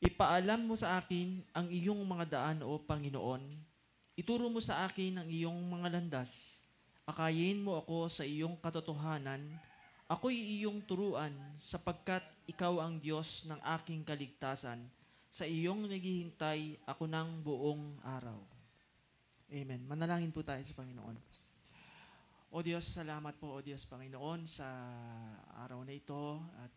Ipaalam mo sa akin ang iyong mga daan, O Panginoon. Ituro mo sa akin ang iyong mga landas. Akayin mo ako sa iyong katotohanan. Ako'y iyong turuan sapagkat ikaw ang Diyos ng aking kaligtasan. Sa iyong naghihintay ako ng buong araw. Amen. Manalangin po tayo sa Panginoon. O Diyos, salamat po, O Diyos Panginoon, sa araw na ito at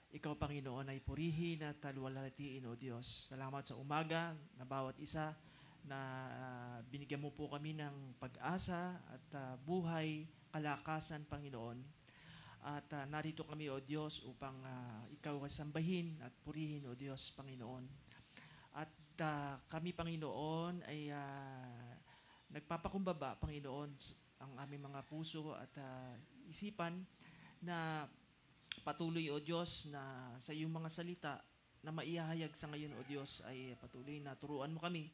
ikaw, Panginoon, ay purihin at luwalhatiin, O Diyos. Salamat sa umaga na bawat isa na binigyan mo po kami ng pag-asa at buhay, kalakasan, Panginoon. At narito kami, O Diyos, upang ikaw sambahin at purihin, O Diyos, Panginoon. At kami, Panginoon, ay nagpapakumbaba, Panginoon, ang aming mga puso at isipan na patuloy, O Diyos, na sa iyong mga salita na maihahayag sa ngayon, O Diyos, ay patuloy na turuan mo kami.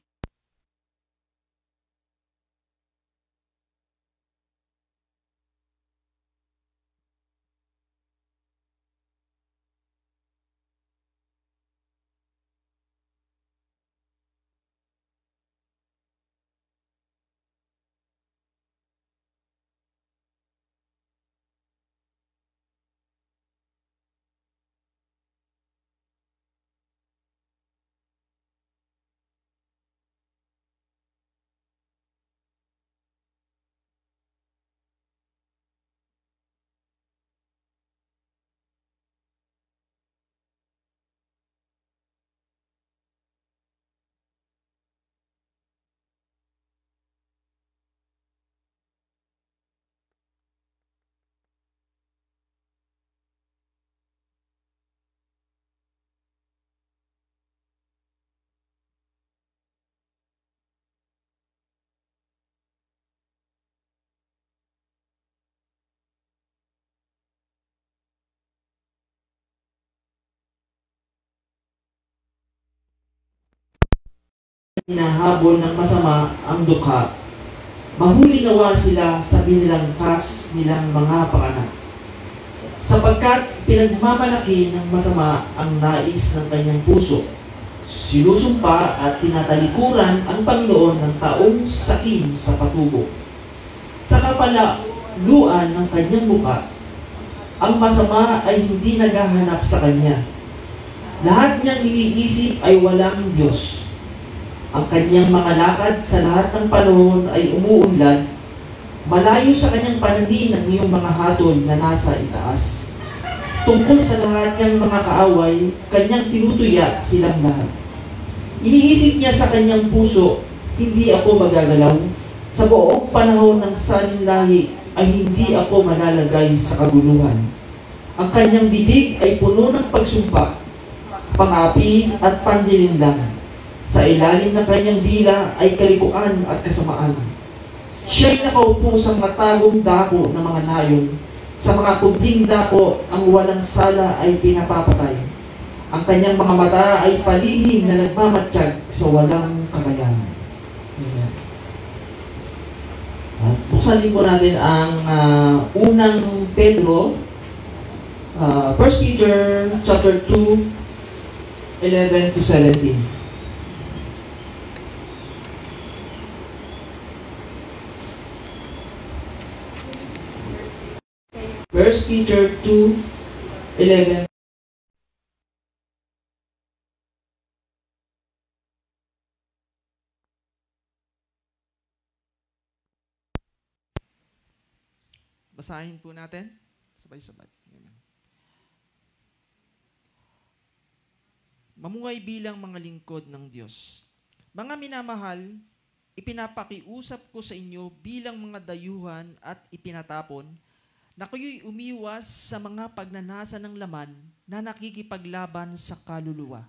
Hinahabol ng masama ang dukha. Mahuli nawa sila sa binilangkas nilang mga panganak. Sapagkat pinagmamalaki ng masama ang nais ng kanyang puso. Sinusumpa at tinatalikuran ang Panginoon ng taong sakim sa patubo. Sa kapalaluan ng kanyang mukha, ang masama ay hindi naghahanap sa kanya. Lahat niyang iniisip ay walang Diyos. Ang kanyang mga lakad sa lahat ng panahon ay umuunlad, malayo sa kanyang paningin ang iyong mga hatol na nasa itaas. Tungkol sa lahat niyang mga kaaway, kanyang tinutuya silang lahat. Iniisip niya sa kanyang puso, hindi ako magagalaw. Sa buong panahon ng salinlahi ay hindi ako malalagay sa kaguluhan. Ang kanyang bibig ay puno ng pagsumpa, pangapi at panlilinlang. Sa ilalim ng kanyang dila ay kalikuan at kasamaan. Siya'y nakaupo sa matagong dako ng mga nayon. Sa mga kubling dako, ang walang sala ay pinapapatay. Ang kanyang mga mata ay palihim na nagmamatsyag sa walang kakayahan. At buksan din po natin ang unang Pedro, 1 Peter chapter 2, 11 to 17. First Peter 2:11. Basahin po natin. Sabay-sabay. Mamuhay bilang mga lingkod ng Diyos. Mga minamahal, ipinapakiusap ko sa inyo bilang mga dayuhan at ipinatapon na kayo'y umiwas sa mga pagnanasa ng laman na nakikipaglaban sa kaluluwa.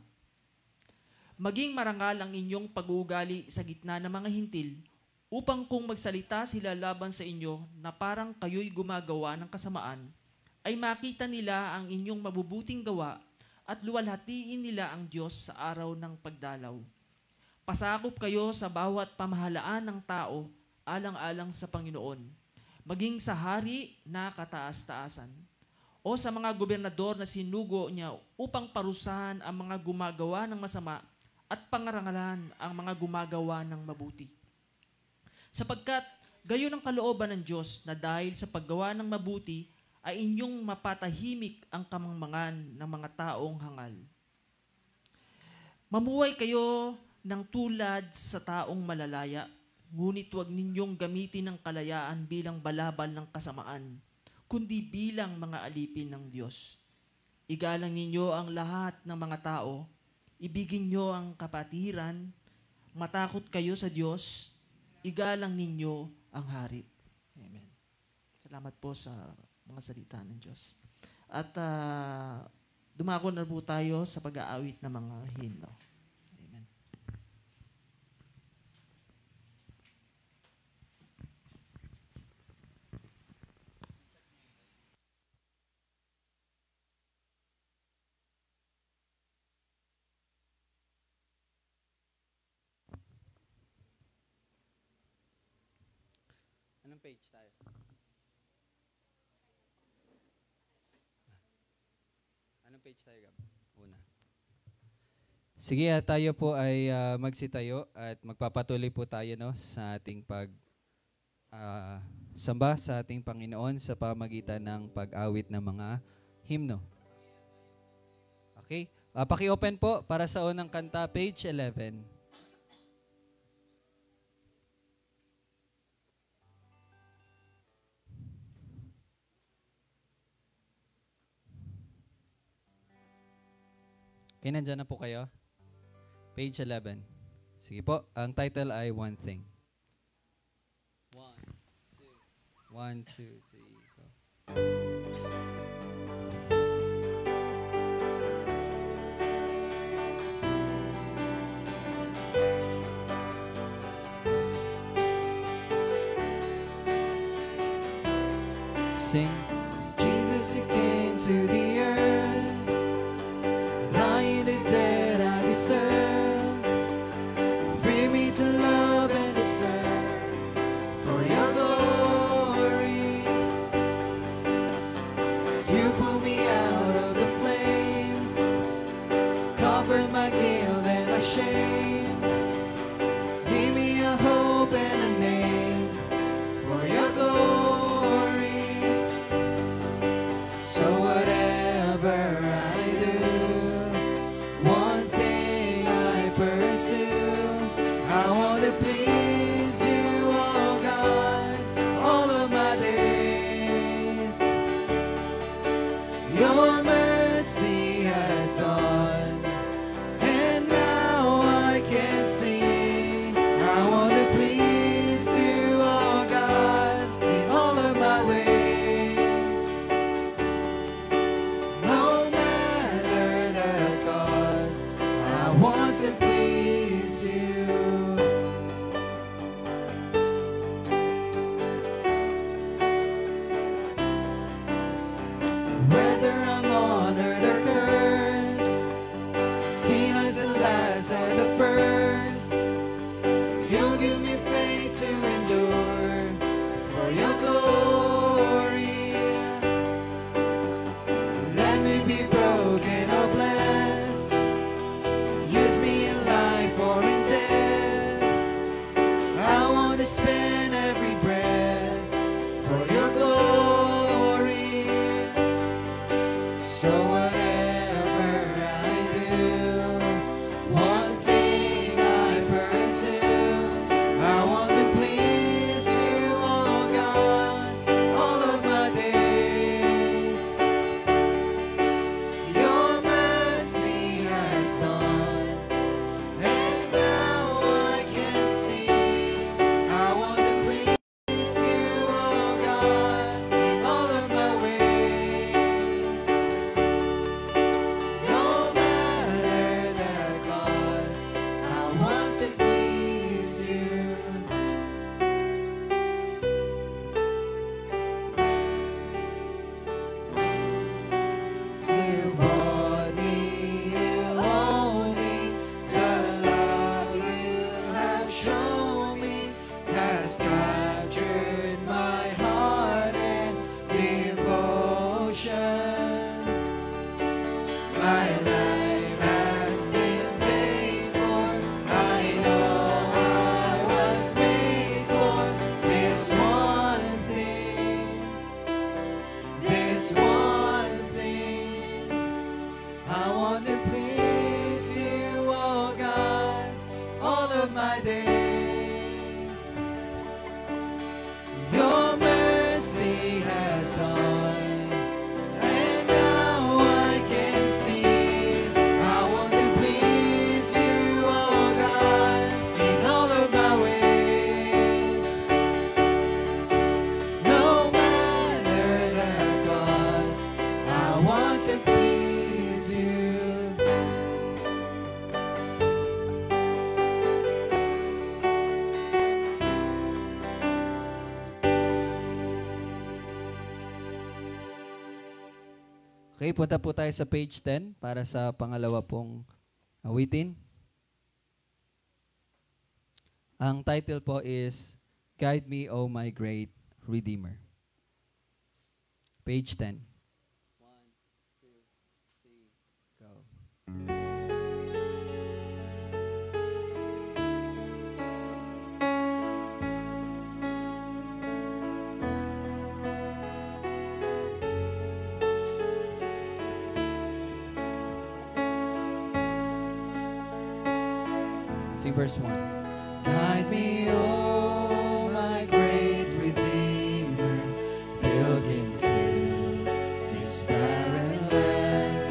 Maging marangal ang inyong pag-uugali sa gitna ng mga hintil upang kung magsalita sila laban sa inyo na parang kayo'y gumagawa ng kasamaan, ay makita nila ang inyong mabubuting gawa at luwalhatiin nila ang Diyos sa araw ng pagdalaw. Pasakop kayo sa bawat pamahalaan ng tao alang-alang sa Panginoon, maging sa hari na kataas-taasan, o sa mga gobernador na sinugo niya upang parusahan ang mga gumagawa ng masama at pangarangalan ang mga gumagawa ng mabuti. Sapagkat gayon ang kalooban ng Diyos na dahil sa paggawa ng mabuti ay inyong mapatahimik ang kamangmangan ng mga taong hangal. Mamuhay kayo ng tulad sa taong malalaya, ngunit huwag ninyong gamitin ang kalayaan bilang balabal ng kasamaan, kundi bilang mga alipin ng Diyos. Igalang ninyo ang lahat ng mga tao, ibigin nyo ang kapatiran, matakot kayo sa Diyos, igalang ninyo ang hari. Amen. Salamat po sa mga salita ng Diyos. At dumako na po tayo sa pag-aawit ng mga himno. Amen. Anong page tayo? Anong page tayo, Gab? Una. Sige, tayo po ay magsitayo at magpapatuloy po tayo sa ating samba sa ating Panginoon sa pamagitan ng pag-awit ng mga himno. Okay? Paki-open po para sa unang kanta, page 11. Okay, nandyan na po kayo? Page 11. Sige po, ang title ay One Thing. 1, 2, 3, go. Sing. Jesus, you came to the earth, dying the debt I deserve. Free me to love and to serve for your glory. You pulled me out of the flames, covered my guilt and my shame, gave me a hope and a name for your glory. So whatever I do, one thing I pursue, I want to please you, oh God, all of my days. Your mercy has gone, and now I can see. I want to please you, oh God, in all of my ways. No matter the cost, I want to please you. Whether I'm honored or cursed, seen as the last or the first, you'll give me faith to endure for your glory. Let me be broken or blessed, use me in life or in death. I want to spend every breath for your glory. So whatever I do, one thing I pursue, I want to please you, oh God, all of my days. Your mercy has gone, and now I can see. I want to please you, oh God, in all of my ways. No matter the cost, I want to please you. You bought me, you own me. The love you have shown me has captured my heart and devotion. Okay, punta po tayo sa page 10 para sa pangalawa pong awitin. Ang title po is Guide Me, O My Great Redeemer. Page 10. 1, 2, 3, go. Sing verse 1. Guide me, oh my great Redeemer, pilgrim through this barren land.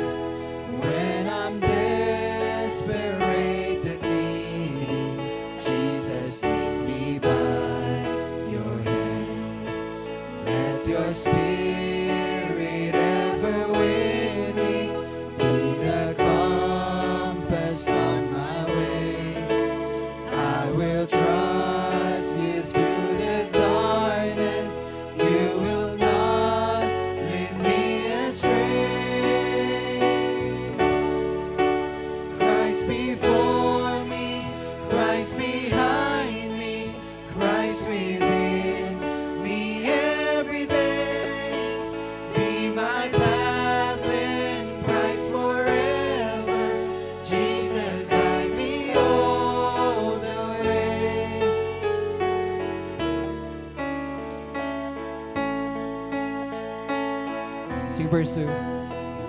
When I'm desperate and needy, Jesus, lead me by your hand. Let your Spirit ever with me, be the compass on my way. I will trust you through the darkness. You will not lead me astray. Christ before me, Christ behind me, Christ within me every day. Be my path and Christ forever. Jesus, guide me all the way. Sing verse 2.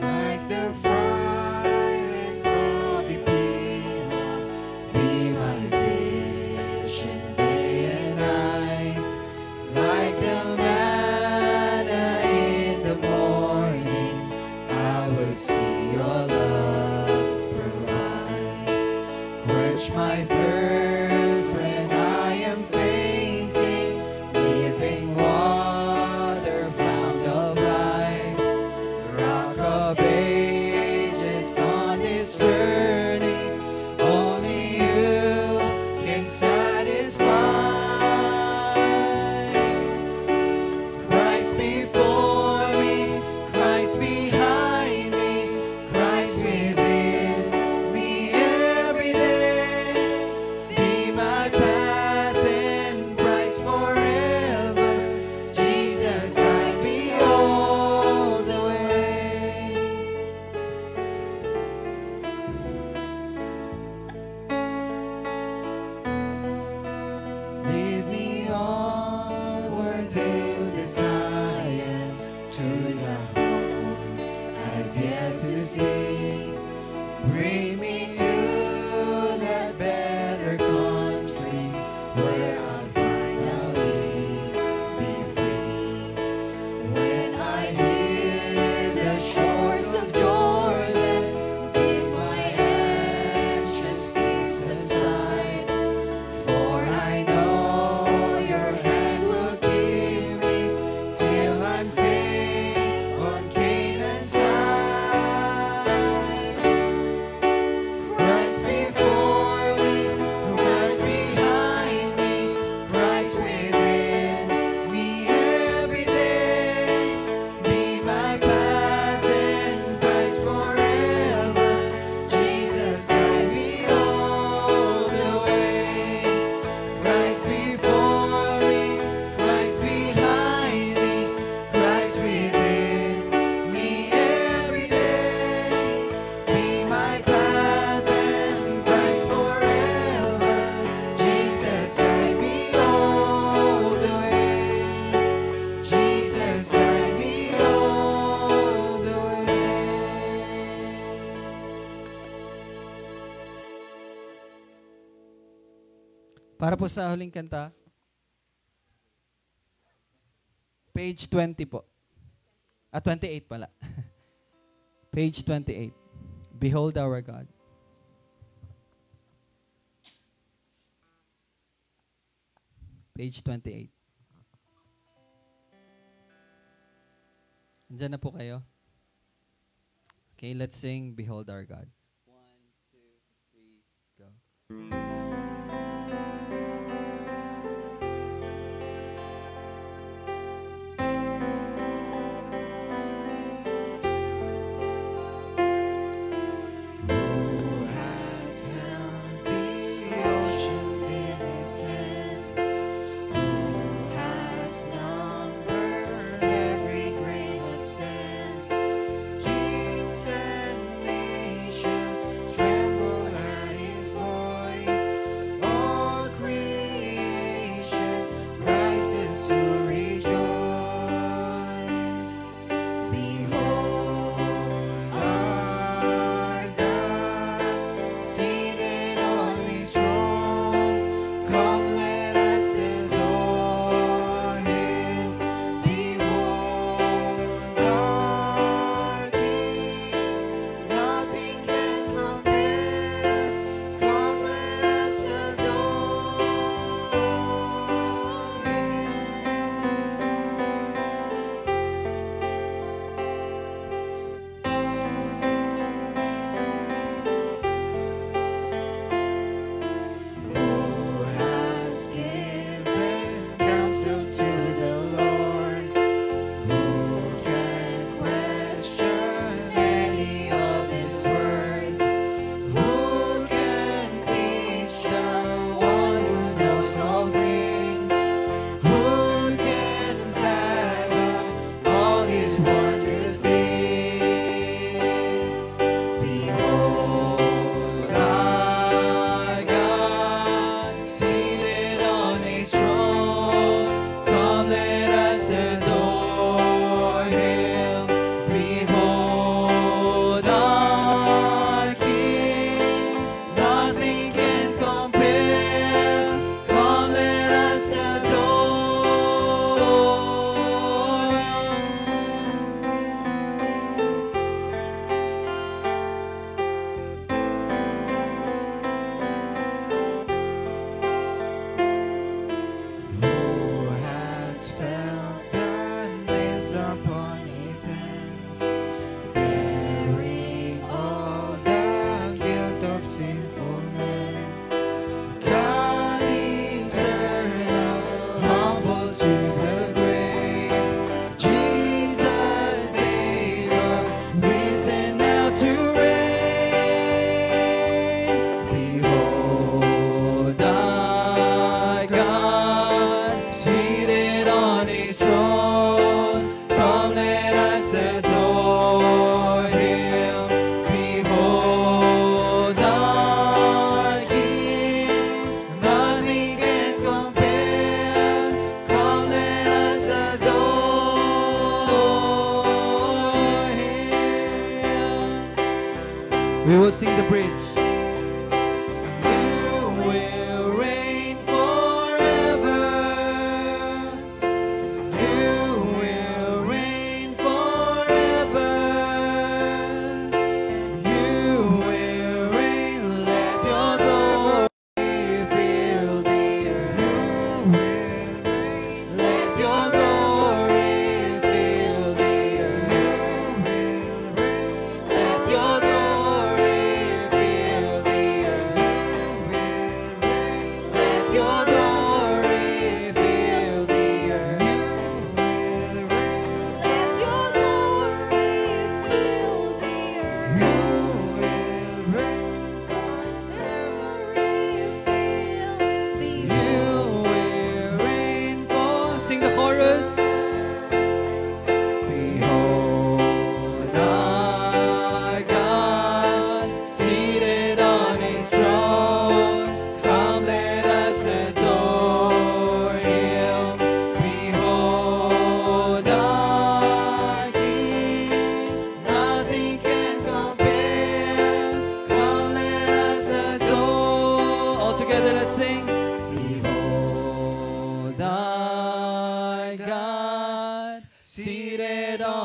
Like the fire and golden pillar, be my vision day and night. Like the manna in the morning, I will see your love provide. Quench my thirst when I am fainting, living water, fount of life. Rock of ages on this journey, only you can satisfy. Christ before me, Christ behind me, Christ within me every day. Be my path and Christ forever. Jesus, guide me all the way. Lead me onward to Zion, to the home I've yet to see. Bring me to that better country where I'll finally be free. When I hear the shores of Jordan, bid my anxious feet subside. For I know your hand will keep me till I'm safe on Canaan's side. Christ before me, Christ behind me, Christ within me every day. Be my path and Christ forever. Jesus, guide me all the way. Christ before me, Christ behind me, Christ within me every day. Be my path and Christ forever. Jesus, guide me all the way. Jesus, guide me all the way. Para po sa huling kanta, page 20 po. 28 pala. Page 28. Behold our God. Page 28. Andyan na po kayo. Okay, let's sing Behold Our God. 1, 2, 3, go.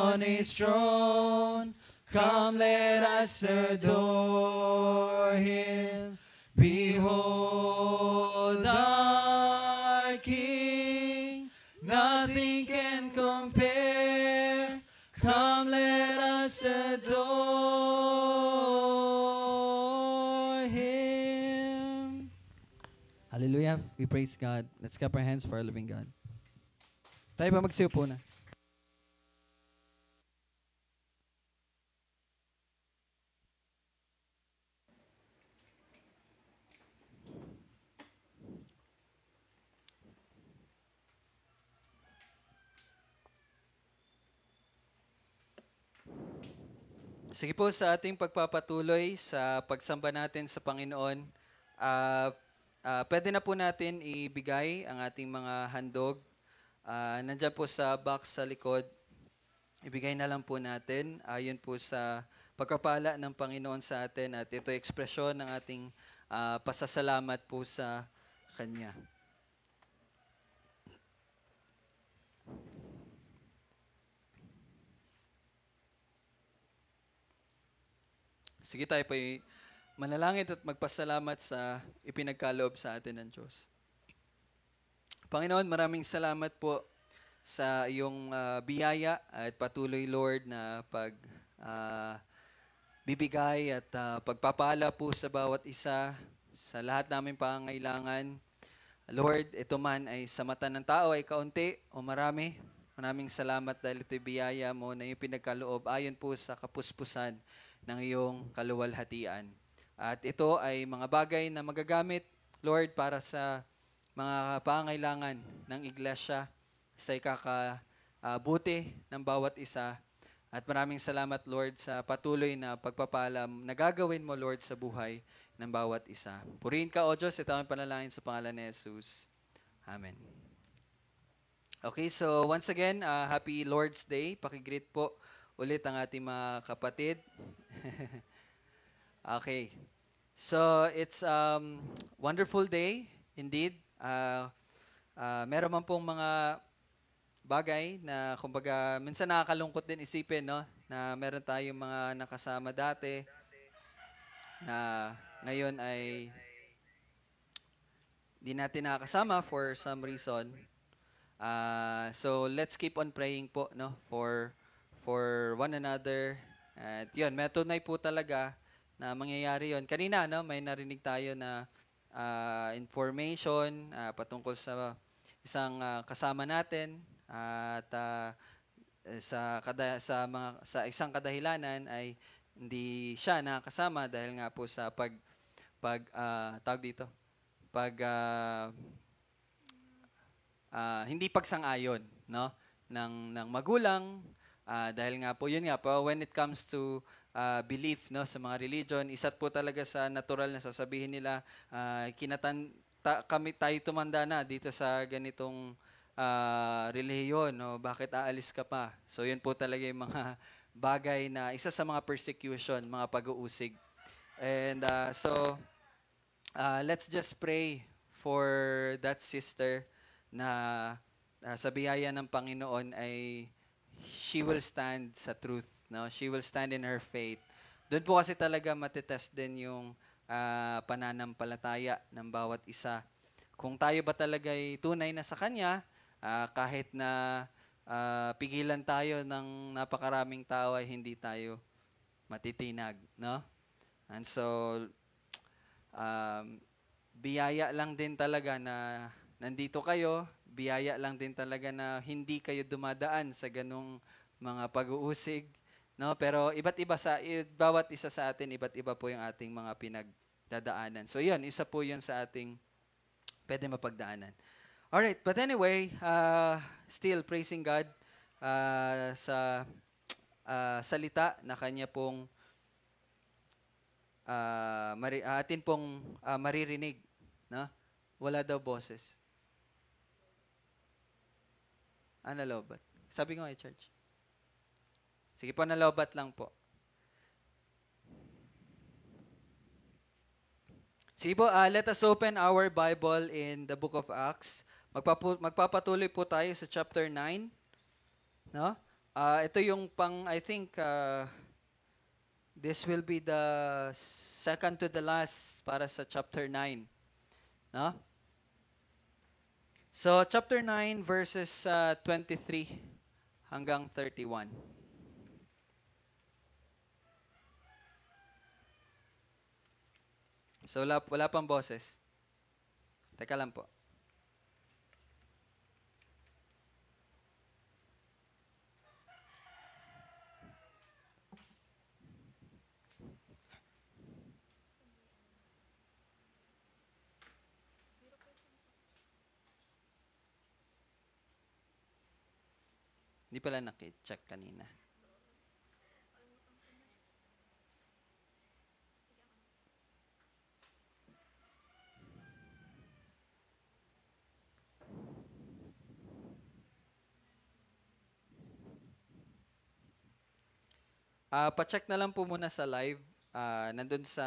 on his throne. Come, let us adore him. Behold our King, nothing can compare. Come, let us adore him. Hallelujah. We praise God. Let's clap our hands for our living God. Tayo ba magsiyo po na? Sige po, sa ating pagpapatuloy sa pagsamba natin sa Panginoon, pwede na po natin ibigay ang ating mga handog. Nandiyan po sa box sa likod. Ibigay na lang po natin ayon po sa pagpapala ng Panginoon sa atin at ito ekspresyon ng ating pasasalamat po sa Kanya. Sige, tayo po manalangin at magpasalamat sa ipinagkaloob sa atin ng Diyos. Panginoon, maraming salamat po sa iyong biyaya at patuloy, Lord, na bibigay at pagpapala po sa bawat isa, sa lahat namin pangangailangan. Lord, ito man ay sa mata ng tao ay kaunti o marami. Maraming salamat dahil ito'y biyaya mo na iyong pinagkaloob ayon po sa kapuspusan ng iyong kaluwalhatian. At ito ay mga bagay na magagamit, Lord, para sa mga pangailangan ng iglesia sa ikakabuti ng bawat isa. At maraming salamat, Lord, sa patuloy na pagpapala na gagawin mo, Lord, sa buhay ng bawat isa. Purihin ka, O Diyos, ito ang panalangin sa pangalan ni Jesus. Amen. Okay, so once again, happy Lord's Day. Pakigreet po ulit ang ating mga kapatid. Okay. So, it's wonderful day, indeed. Meron man pong mga bagay na, kumbaga, minsan nakakalungkot din isipin, no? Na meron tayong mga nakasama dati na ngayon ay di natin nakakasama for some reason. So, let's keep on praying po, no? For one another. At yun, may tunay po talaga na mangyayari yun. Kanina, no, may narinig tayo na information patungkol sa isang kasama natin at sa isang kadahilanan ay hindi siya nakasama dahil nga po sa hindi pagsang-ayon, no, ng magulang. Dahil nga po, yun nga po, when it comes to belief, no, sa mga religion, isa't po talaga sa natural na sasabihin nila, kami tayo tumanda na dito sa ganitong relihiyon, no, bakit aalis ka pa? So yun po talaga yung mga bagay na isa sa mga persecution, mga pag-uusig. And so, let's just pray for that sister na sa biyaya ng Panginoon ay she will stand sa truth, no? She will stand in her faith. Doon po kasi talaga matitest din yung pananampalataya ng bawat isa. Kung tayo ba talaga ay tunay na sa Kanya, kahit na pigilan tayo ng napakaraming tao ay hindi tayo matitinag, no? And so, biyaya lang din talaga na nandito kayo, biyaya lang din talaga na hindi kayo dumadaan sa ganung mga pag-uusig, no? Pero bawat isa sa atin, iba't iba po yung ating mga pinagdadaanan. So yun, isa po yun sa ating pwede mapagdaanan. Alright, but anyway, still praising God sa salita na Kanya pong atin pong maririnig, no? Wala daw boses. Nalobat. Sabi ko church. Sige po, nalobat lang po. Sige po, let us open our Bible in the book of Acts. Magpapatuloy po tayo sa chapter 9. No? Ito yung I think, this will be the second to the last para sa chapter 9. No? So, chapter 9, verses 23 hanggang 31. So, wala pang boses. Teka lang po. Hindi pala naki-check kanina. Pa-check na lang po muna sa live. Nandun sa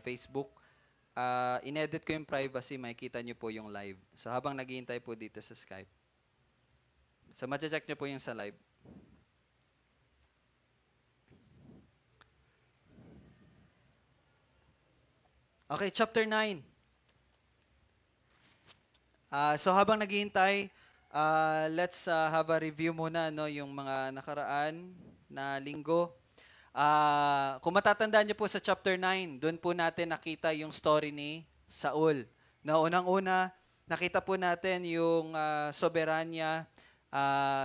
Facebook. Inedit ko yung privacy, makikita nyo po yung live. So habang naghihintay po dito sa Skype. So ma-check nyo po yung sa live. Okay, chapter 9. So habang naghihintay, let's have a review muna no, yung mga nakaraan na linggo. Kung matatandaan niyo po sa chapter 9, doon po natin nakita yung story ni Saul. Na unang-una, nakita po natin yung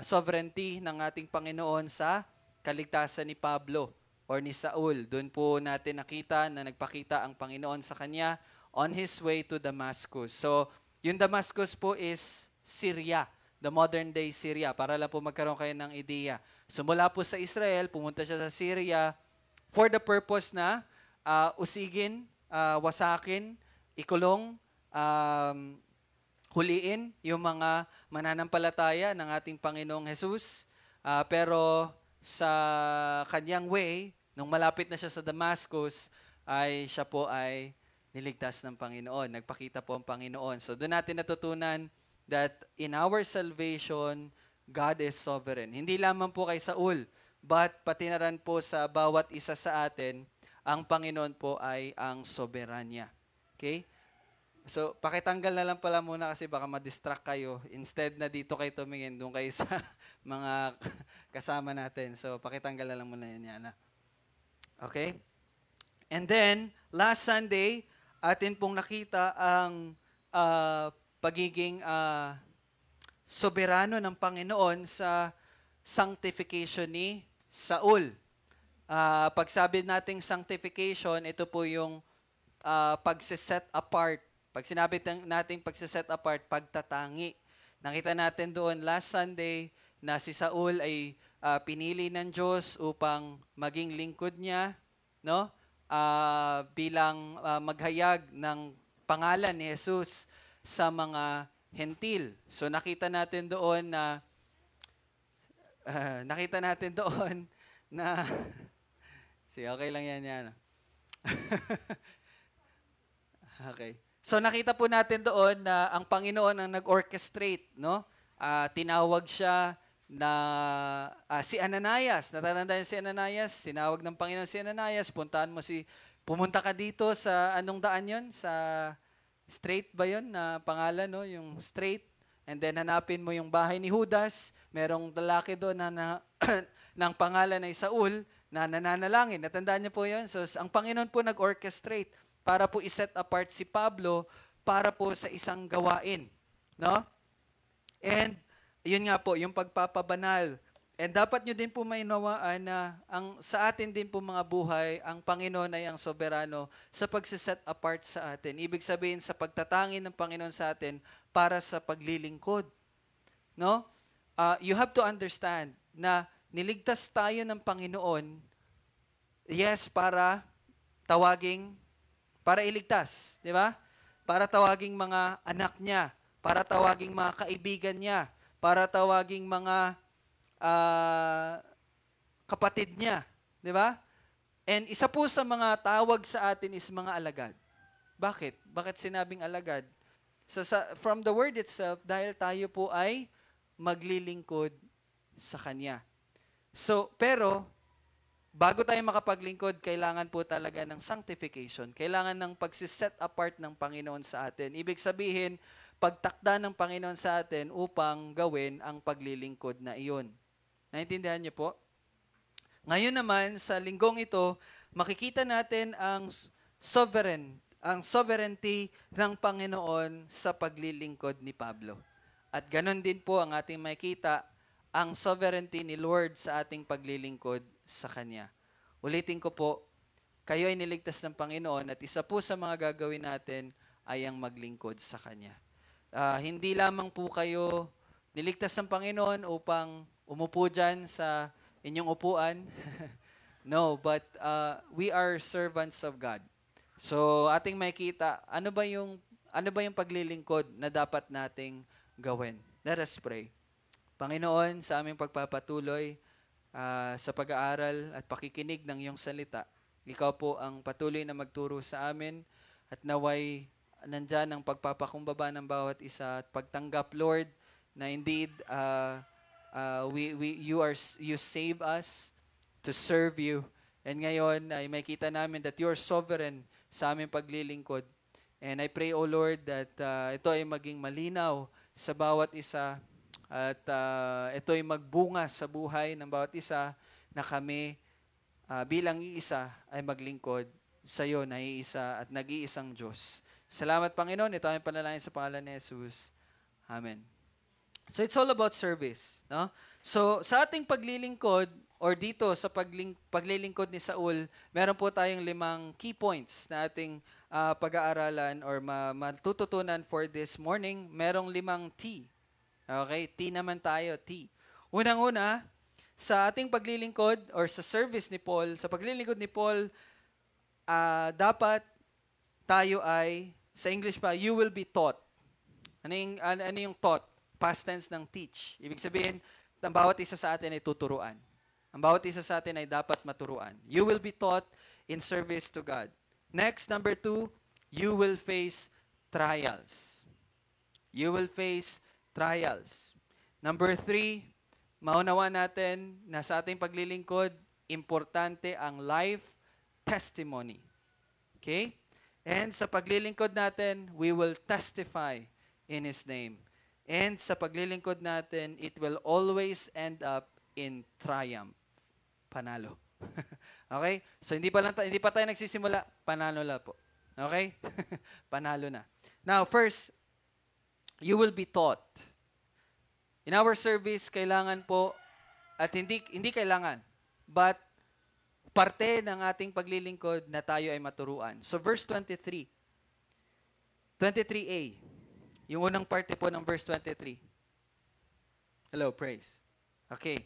sovereignty ng ating Panginoon sa kaligtasan ni Pablo or ni Saul. Doon po natin nakita na nagpakita ang Panginoon sa kanya on his way to Damascus. So, yung Damascus po is Syria, the modern day Syria, para lang po magkaroon kayo ng ideya. So mula po sa Israel, pumunta siya sa Syria for the purpose na usigin, wasakin, ikulong, huliin yung mga mananampalataya ng ating Panginoong Jesus. Pero sa kanyang way, nung malapit na siya sa Damascus, siya po ay niligtas ng Panginoon. Nagpakita po ang Panginoon. So doon natin natutunan that in our salvation, God is sovereign. Hindi lamang po kay Saul, but pati na rin po sa bawat isa sa atin, ang Panginoon po ay ang soberanya. Okay? So, pakitanggal na lang pala muna kasi baka ma-distract kayo. Instead na dito kayo tumingin, doon kayo sa mga kasama natin. So, pakitanggal na lang muna yan. Okay? And then, last Sunday, atin pong nakita ang pagiging soberano ng Panginoon sa sanctification ni Saul. Pag sabi nating sanctification, ito po yung pagsiset apart. Pag sinabi nating pagsiset apart, pagtatangi. Nakita natin doon last Sunday na si Saul ay pinili ng Diyos upang maging lingkod niya, no? Bilang maghayag ng pangalan ni Jesus sa mga hentil. So nakita natin doon na sige, okay lang yan. Okay. So nakita po natin doon na ang Panginoon ang nag-orchestrate, no? Tinawag siya na si Ananias. Natatandaan si Ananias, tinawag ng Panginoon si Ananias, pumunta ka dito sa anong daan 'yon? Sa Straight ba 'yon na pangalan, no? Yung Straight. And then hanapin mo yung bahay ni Judas. Merong lalaki doon na ng pangalan ay Saul na nananalangin. Natandaan niyo po 'yon? So ang Panginoon po nag-orchestrate para po i-set apart si Pablo para po sa isang gawain, no? And yun nga po, yung pagpapabanal. And dapat nyo din po mainawaan na sa atin din po mga buhay, ang Panginoon ay ang soberano sa pagsiset apart sa atin. Ibig sabihin sa pagtatangin ng Panginoon sa atin para sa paglilingkod. No? You have to understand na niligtas tayo ng Panginoon, yes, para iligtas, di ba? Para tawaging mga anak niya, para tawaging mga kaibigan niya, para tawaging mga kapatid niya, di ba? And isa po sa mga tawag sa atin is mga alagad. Bakit? Bakit sinabing alagad? From the word itself, dahil tayo po ay maglilingkod sa Kanya. So, pero, bago tayo makapaglingkod, kailangan po talaga ng sanctification. Kailangan ng pagsiset apart ng Panginoon sa atin. Ibig sabihin, pagtakda ng Panginoon sa atin upang gawin ang paglilingkod na iyon. Naintindihan niyo po? Ngayon naman, sa linggong ito, makikita natin ang sovereignty ng Panginoon sa paglilingkod ni Pablo. At ganon din po ang ating makikita, ang sovereignty ni Lord sa ating paglilingkod sa Kanya. Ulitin ko po, kayo ay niligtas ng Panginoon at isa po sa mga gagawin natin ay ang maglingkod sa Kanya. Hindi lamang po kayo niligtas ng Panginoon upang umupo dyan sa inyong upuan. No, but we are servants of God. So, ating makikita, ano ba yung paglilingkod na dapat nating gawin? Let us pray. Panginoon, sa aming pagpapatuloy sa pag-aaral at pakikinig ng iyong salita, ikaw po ang patuloy na magturo sa amin at naway nandyan ang pagpapakumbaba ng bawat isa at pagtanggap, Lord, na indeed you save us to serve you. And ngayon ay makita namin that you're sovereign sa aming paglilingkod. And I pray, O Lord, that ito ay maging malinaw sa bawat isa at ito ay magbunga sa buhay ng bawat isa na kami bilang iisa ay maglingkod sa iyo na iisa at nag-iisang Diyos. Salamat, Panginoon. Ito ay panalangin sa pangalan ni Jesus. Amen. So it's all about service, no? So sa ating paglilingkod or dito sa paglilingkod ni Saul, meron po tayong 5 key points na ating pag-aaralan or matututunan for this morning. Merong 5 T. Okay, T naman tayo, T. Unang-una, sa ating paglilingkod or sa service ni Paul, sa paglilingkod ni Paul, dapat tayo ay, sa English pa, you will be taught. Ano yung taught? Past tense ng teach. Ibig sabihin, ang bawat isa sa atin ay tuturuan. Ang bawat isa sa atin ay dapat maturuan. You will be taught in service to God. Next, number 2, you will face trials. You will face trials. Number 3, maunawa natin na sa ating paglilingkod, importante ang life testimony. Okay? And sa paglilingkod natin, we will testify in His name. And sa paglilingkod natin, it will always end up in triumph. Panalo. Okay? So hindi pa tayo nagsisimula, panalo na po. Okay? Panalo na. Now, first, you will be taught. In our service, kailangan po, at hindi kailangan, but parte ng ating paglilingkod na tayo ay maturuan. So verse 23. 23a. Yung unang parte po ng verse 23. Hello, praise. Okay.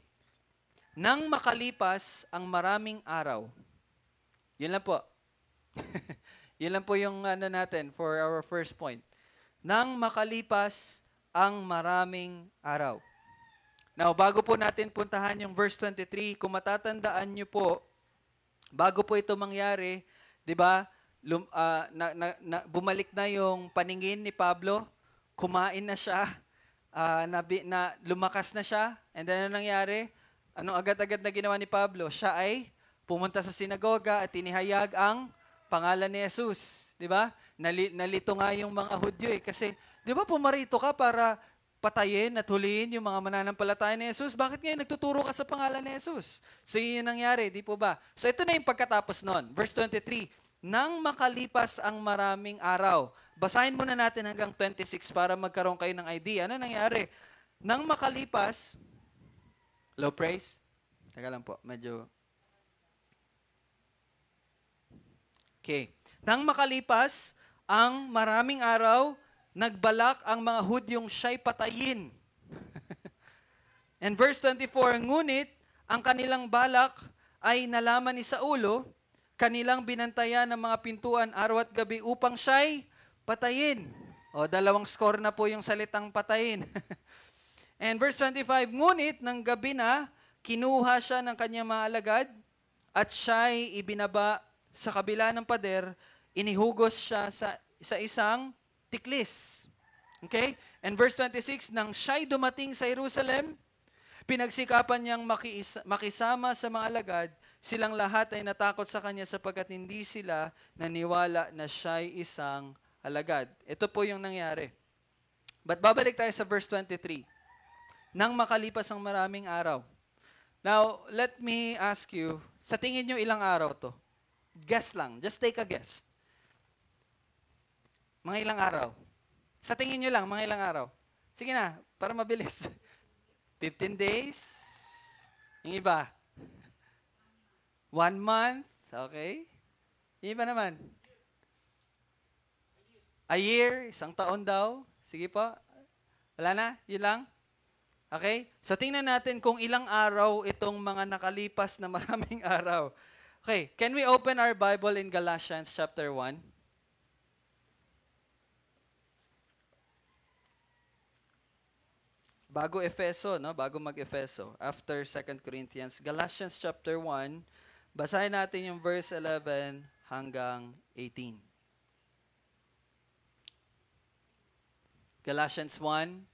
Nang makalipas ang maraming araw, yun lang po. Yun lang po yung natin for our first point. Nang makalipas ang maraming araw. Now, bago po natin puntahan yung verse 23, kung matatandaan nyo po, bago po ito mangyari, di ba, bumalik na yung paningin ni Pablo, kumain na siya, lumakas na siya, and then ano nangyari? Anong agad-agad na ginawa ni Pablo? Siya ay pumunta sa sinagoga at tinihayag ang pangalan ni Jesus. Di ba? Nalito nga yung mga Hudyo kasi, di ba pumarito ka para patayin at huliin yung mga mananampalataya ni Jesus? Bakit ngayon nagtuturo ka sa pangalan ni Jesus? So yun yung nangyari, di po ba? So ito na yung pagkatapos nun. Verse 23, nang makalipas ang maraming araw. Basahin muna natin hanggang 26 para magkaroon kayo ng idea. Ano nangyari? Nang makalipas, low praise? Teka lang po, medyo... Okay. Nang makalipas ang maraming araw, nagbalak ang mga Hudyong siya'y patayin. And verse 24, ngunit ang kanilang balak ay nalaman ni Saulo, kanilang binantayan ng mga pintuan araw at gabi upang siya'y patayin. O, 2 score na po yung salitang patayin. And verse 25, ngunit ng gabi na, kinuha siya ng kanyang mga alagad at siya'y ibinaba sa kabila ng pader, inihugos siya sa isang tiklis. Okay? And verse 26, nang siya'y dumating sa Jerusalem, Pinagsikapan niyang makisama sa mga alagad, silang lahat ay natakot sa kanya sapagkat hindi sila naniwala na siya'y isang alagad. Ito po yung nangyari. But babalik tayo sa verse 23. Nang makalipas ang maraming araw. Now, let me ask you, sa tingin nyo ilang araw to? Guess lang. Just take a guess. Mga ilang araw? Sa tingin nyo lang, mga ilang araw? Sige na, para mabilis. 15 days? Yung iba? 1 month? Okay. Yung iba naman? A year? Isang taon daw? Sige po. Wala na? Yun lang? Okay? So tingnan natin kung ilang araw itong mga nakalipas na maraming araw. Okay, can we open our Bible in Galatians chapter 1? Bago Efeso, no? Bago mag-Efeso. After 2 Corinthians. Galatians chapter 1. Basahin natin yung verse 11 hanggang 18. Galatians 1,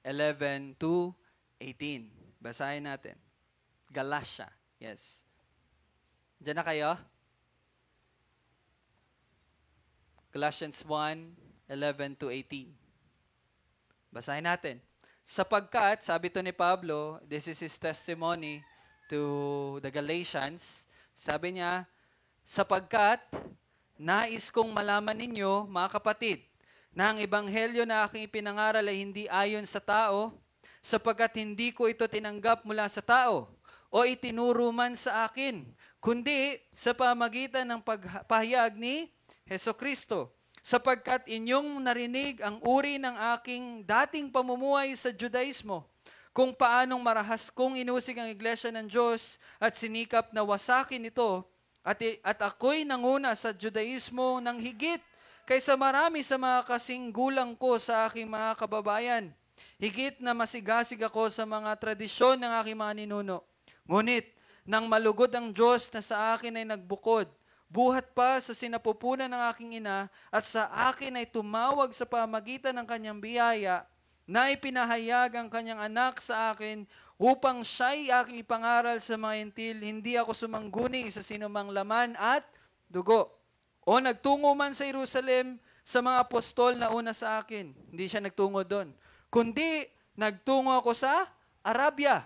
11 to 18. Basahin natin. Galatia. Yes. Diyan na kayo? Galatians 1, 11 to 18. Basahin natin. Sapagkat, sabi to ni Pablo, this is his testimony to the Galatians, sabi niya, sapagkat nais kong malaman ninyo, mga kapatid, na ang ebanghelyo na aking ipinangaral ay hindi ayon sa tao, sapagkat hindi ko ito tinanggap mula sa tao, o itinuro man sa akin, kundi sa pamagitan ng pagpahayag ni Hesukristo. Sapagkat inyong narinig ang uri ng aking dating pamumuhay sa Judaismo, kung paanong marahas kong inusig ang iglesia ng Diyos at sinikap na wasakin ito, at ako'y nanguna sa Judaismo ng higit kaysa marami sa mga kasing gulang ko sa aking mga kababayan. Higit na masigasig ako sa mga tradisyon ng aking mga ninuno. Ngunit, nang malugod ang Diyos na sa akin ay nagbukod, buhat pa sa sinapupunan ng aking ina at sa akin ay tumawag sa pamagitan ng kanyang biyaya na ipinahayag ang kanyang anak sa akin upang siya'y aking ipangaral sa mga Hentil, hindi ako sumangguni sa sinumang laman at dugo. O nagtungo man sa Jerusalem sa mga apostol na una sa akin. Hindi siya nagtungo doon. Kundi nagtungo ako sa Arabia.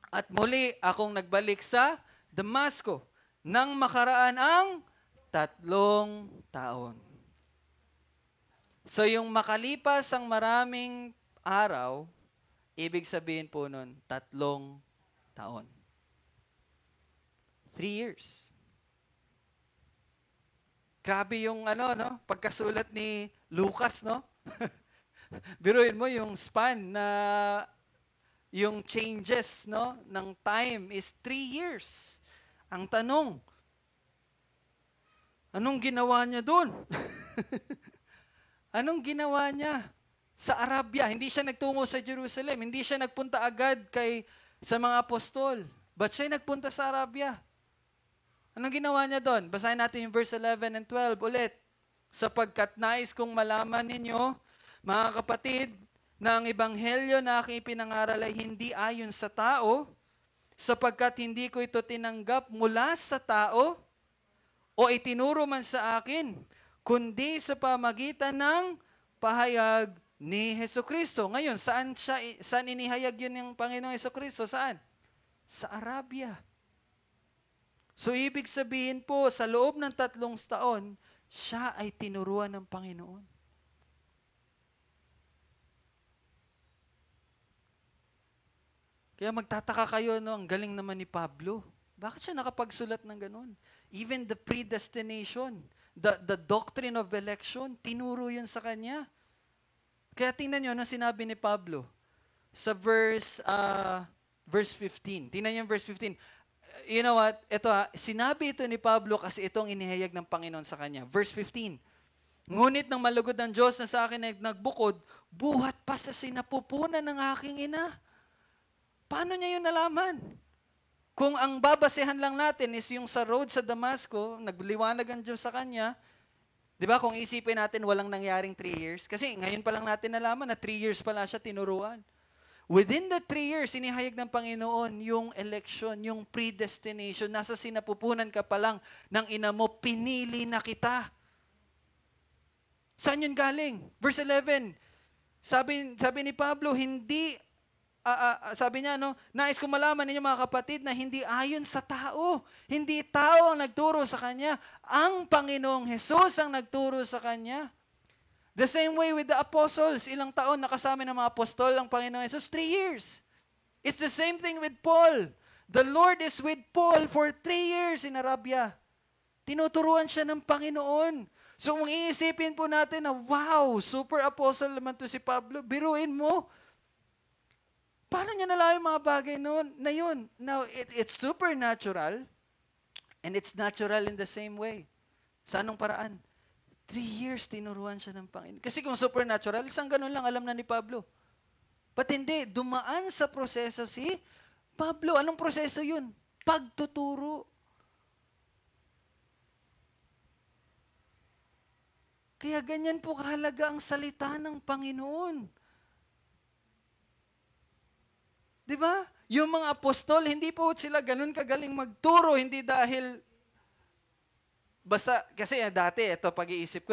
At muli akong nagbalik sa Damasco nang makaraan ang 3 taon. So yung makalipas ang maraming araw, ibig sabihin po nun, 3 taon. 3 years. Grabe yung pagkasulat ni Lucas, no? Biruin mo yung span na yung changes, no, ng time is 3 years. Ang tanong, anong ginawa niya doon? Anong ginawa niya sa Arabia? Hindi siya nagtungo sa Jerusalem. Hindi siya nagpunta agad sa mga apostol. But siya nagpunta sa Arabia. Anong ginawa niya doon? Basahin natin yung verse 11 and 12 ulit. Sapagkat nais kong malaman ninyo, mga kapatid, na ang ebanghelyo na aking ipinangaral ay hindi ayon sa tao, sapagkat hindi ko ito tinanggap mula sa tao o itinuro man sa akin, kundi sa pamagitan ng pahayag ni Hesukristo. Ngayon, saan inihayag yun ng Panginoong Hesukristo? Saan? Sa Arabia. So, ibig sabihin po, sa loob ng 3 taon, siya ay tinuruan ng Panginoon. Kaya magtataka kayo, no, ang galing naman ni Pablo. Bakit siya nakapagsulat ng ganun? Even the predestination, the doctrine of election, tinuro yun sa kanya. Kaya tingnan nyo na sinabi ni Pablo sa verse 15. Tingnan nyo yung verse 15. You know what? Ito sinabi ito ni Pablo kasi itong inihayag ng Panginoon sa kanya. Verse 15. Ngunit nang malugod ng Diyos na sa akin ay nagbukod, buhat pa sa sinapupunan ng aking ina. Paano niya yun nalaman? Kung ang babasehan lang natin is yung sa road sa Damasco, nagliwanag ang Diyos sa kanya, di ba kung isipin natin walang nangyaring 3 years? Kasi ngayon pa lang natin nalaman na 3 years pala siya tinuruan. Within the 3 years, inihayag ng Panginoon yung election, yung predestination. Nasa sinapupunan ka pa lang ng ina mo, pinili na kita. Saan yun galing? Verse 11, sabi ni Pablo, sabi niya, nais ko malaman ninyo mga kapatid na hindi ayon sa tao. Hindi tao ang nagturo sa kanya. Ang Panginoong Jesus ang nagturo sa kanya. The same way with the apostles. Ilang taon nakasama ng mga apostol ang Panginoong Jesus? 3 years. It's the same thing with Paul. The Lord is with Paul for 3 years in Arabia. Tinuturuan siya ng Panginoon. So kung iisipin po natin na, wow, super apostle naman to si Pablo, biruin mo. Paano niya nalaman yung mga bagay na yun? Now, it's supernatural and it's natural in the same way. Sa anong paraan? 3 years tinuruan siya ng Panginoon. Kasi kung supernatural, isang ganun lang alam na ni Pablo. But hindi, dumaan sa proseso si Pablo. Anong proseso yun? Pagtuturo. Kaya ganyan po kahalaga ang salita ng Panginoon. Di ba? Yung mga apostol, hindi po sila ganun kagaling magturo, hindi dahil basta, kasi dati, ito pag-iisip ko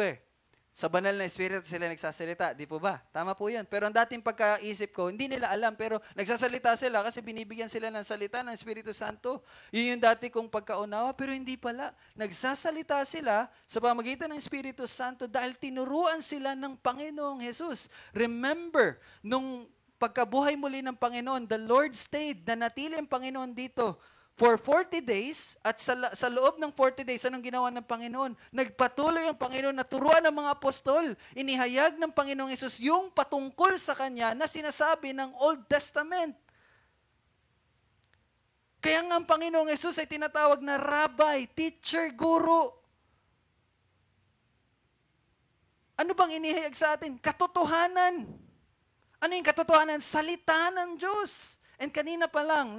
sa banal na espiritu sila nagsasalita, di po ba? Tama po yan. Pero ang dating pagkaisip ko, hindi nila alam, pero nagsasalita sila kasi binibigyan sila ng salita ng Espiritu Santo. Yun yung dati kong pagkaunawa, pero hindi pala. Nagsasalita sila sa pamamagitan ng Espiritu Santo dahil tinuruan sila ng Panginoong Jesus. Remember, nung pagkabuhay muli ng Panginoon, the Lord stayed, nanatili ang Panginoon dito for 40 days, at sa loob ng 40 days, anong ginawa ng Panginoon? Nagpatuloy ang Panginoon na turuan ng mga apostol. Inihayag ng Panginoong Hesus yung patungkol sa Kanya na sinasabi ng Old Testament. Kaya nga ang Panginoong Hesus ay tinatawag na rabbi, teacher, guro. Ano bang inihayag sa atin? Katotohanan. Ano yung katotohanan? Salita ng Diyos. And kanina pa lang,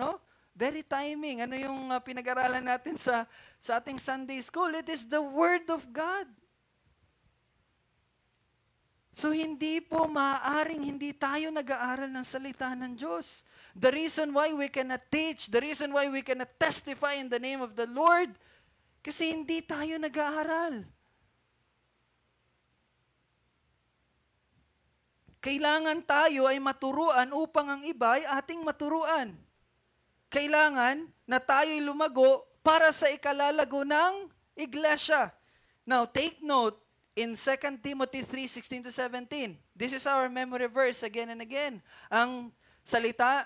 very timing. Ano yung pinag-aralan natin sa ating Sunday school? It is the Word of God. So hindi po maaaring hindi tayo nag-aaral ng salita ng Diyos. The reason why we cannot teach, the reason why we cannot testify in the name of the Lord, kasi hindi tayo nag-aaral. Kailangan tayo ay maturuan upang ang iba ay ating maturuan. Kailangan na tayo'y lumago para sa ikalalago ng iglesia. Now, take note in 2 Timothy 3:16-17. This is our memory verse again and again. Ang salita,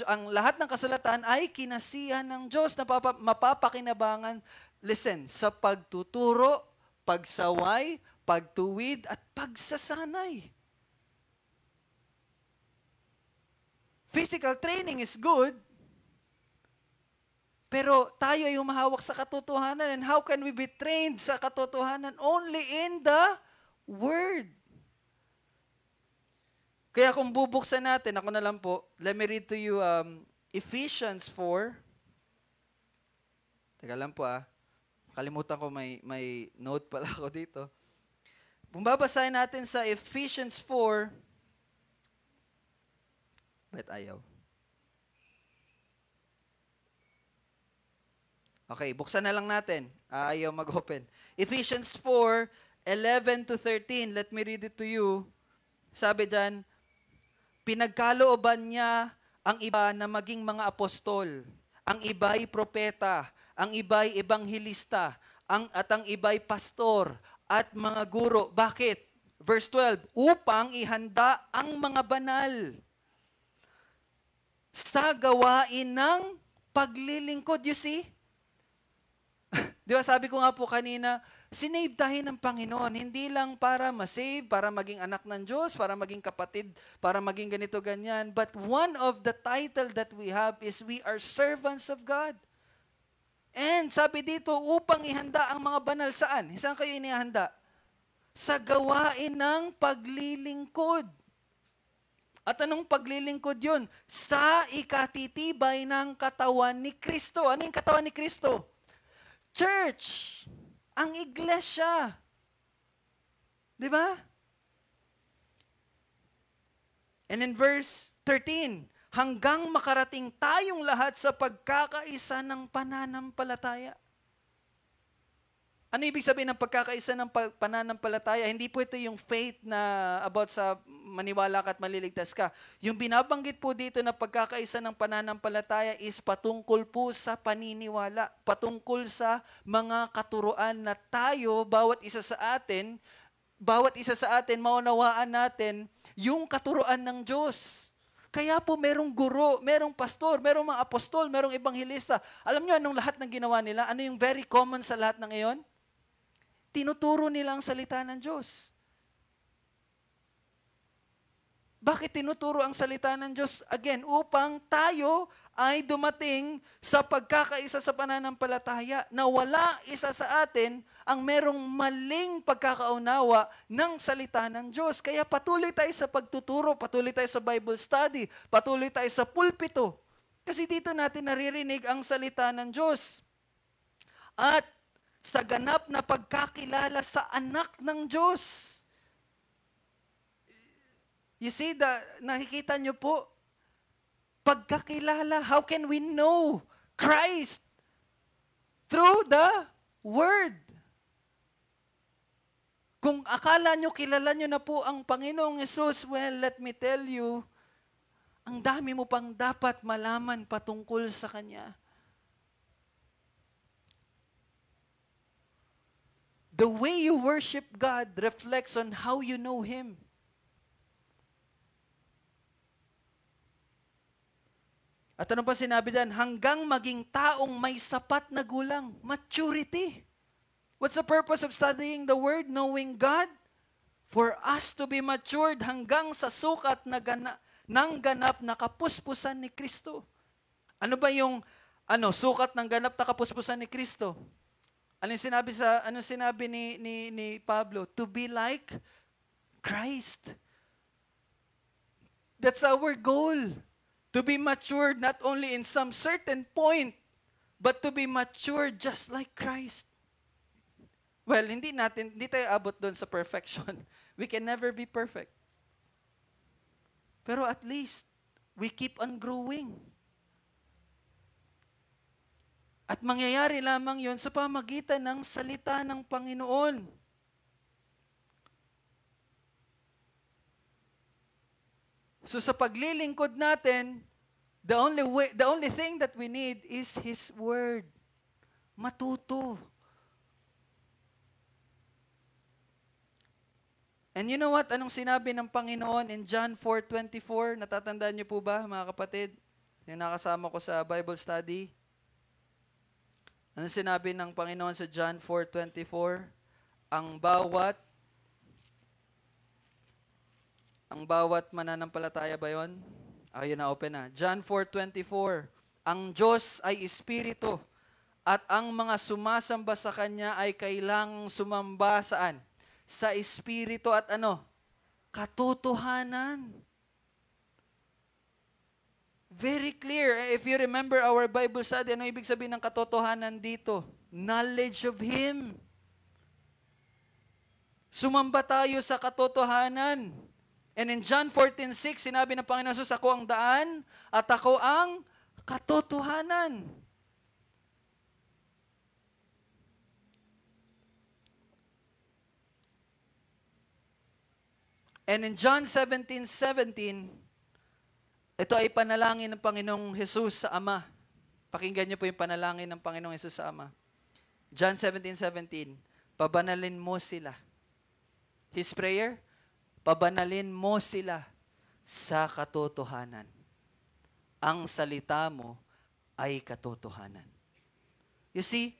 ang lahat ng kasulatan ay kinasihan ng Diyos na mapapakinabangan. Listen, sa pagtuturo, pagsaway, pagtuwid, at pagsasanay. Physical training is good, pero tayo ay humahawak sa katotohanan. And how can we be trained sa katotohanan? Only in the Word. Kaya kung bubuksan natin, ako na lang po, let me read to you Ephesians 4. Teka lang po kalimutan ko may note pala ako dito. Kung babasahin natin sa Ephesians 4, ba't ayaw? Okay, buksan na lang natin. Ayaw mag-open. Ephesians 4:11-13. Let me read it to you. Sabi dyan, pinagkalooban niya ang iba na maging mga apostol, ang iba'y propeta, ang iba'y ebanghilista, at ang iba'y pastor, at mga guro. Bakit? Verse 12, upang ihanda ang mga banal sa gawain ng paglilingkod. You see? Di ba sabi ko nga po kanina, sinave tayo ng Panginoon, hindi lang para masave, para maging anak ng Diyos, para maging kapatid, para maging ganito, ganyan. But one of the title that we have is we are servants of God. And sabi dito, upang ihanda ang mga banal saan? Saan kayo inihanda? Sa gawain ng paglilingkod. At anong paglilingkod yun? Sa ikatitibay ng katawan ni Kristo. Ano yung katawan ni Kristo? Church, ang iglesia. Di ba? And in verse 13, hanggang makarating tayong lahat sa pagkakaisa ng pananampalataya. Ano ibig sabihin ng pagkakaisa ng pananampalataya? Hindi po ito yung faith na about sa maniwala ka at maliligtas ka. Yung binabanggit po dito na pagkakaisa ng pananampalataya is patungkol po sa paniniwala, patungkol sa mga katuruan na tayo, bawat isa sa atin, maunawaan natin yung katuruan ng Diyos. Kaya po merong guro, merong pastor, merong mga apostol, merong ebanghilista. Alam niyo anong lahat ng ginawa nila? Ano yung very common sa lahat ng iyon? Tinuturo nila ang salita ng Diyos. Bakit tinuturo ang salita ng Diyos? Again, upang tayo ay dumating sa pagkakaisa sa pananampalataya na wala isa sa atin ang merong maling pagkakaunawa ng salita ng Diyos. Kaya patuloy tayo sa pagtuturo, patuloy tayo sa Bible study, patuloy tayo sa pulpito. Kasi dito natin naririnig ang salita ng Diyos. At sa ganap na pagkakilala sa anak ng Diyos. You see, nakikita nyo po, pagkakilala, how can we know Christ? Through the Word. Kung akala nyo, kilala nyo na po ang Panginoong Hesus, well, let me tell you, ang dami mo pang dapat malaman patungkol sa Kanya. The way you worship God reflects on how you know Him. At ano pa sinabi diyan? Hanggang maging taong may sapat na gulang. Maturity. What's the purpose of studying the Word, knowing God? For us to be matured hanggang sa sukat ng ganap na kapuspusan ni Kristo. Ano ba yung sukat ng ganap na kapuspusan ni Kristo? Anong sinabi ni Pablo? To be like Christ. That's our goal. To be matured not only in some certain point, but to be matured just like Christ. Well, hindi tayo abot doon sa perfection. We can never be perfect. Pero at least, we keep on growing. At mangyayari lamang yon sa pamagitan ng salita ng Panginoon. So sa paglilingkod natin, the only thing that we need is His Word. Matuto. And you know what? Anong sinabi ng Panginoon in John 4:24? Natatandaan niyo po ba, mga kapatid? Yung nakasama ko sa Bible study. Ano sinabi ng Panginoon sa John 4:24? Ang bawat mananampalataya ba yun? Ayun na, open na. John 4:24. Ang Diyos ay Espiritu, at ang mga sumasamba sa Kanya ay kailangang sumamba saan? Sa Espiritu at katotohanan. Very clear. If you remember our Bible study, ano ibig sabihin ng katotohanan dito? Knowledge of Him. Sumamba tayo sa katotohanan. And in John 14:6, sinabi ng Panginoon Jesus, ako ang daan at ako ang katotohanan. And in John 17:17, ito ay panalangin ng Panginoong Jesus sa Ama. Pakinggan niyo po yung panalangin ng Panginoong Jesus sa Ama. John 17:17, pabanalin mo sila. His prayer, pabanalin mo sila sa katotohanan. Ang salita mo ay katotohanan. You see,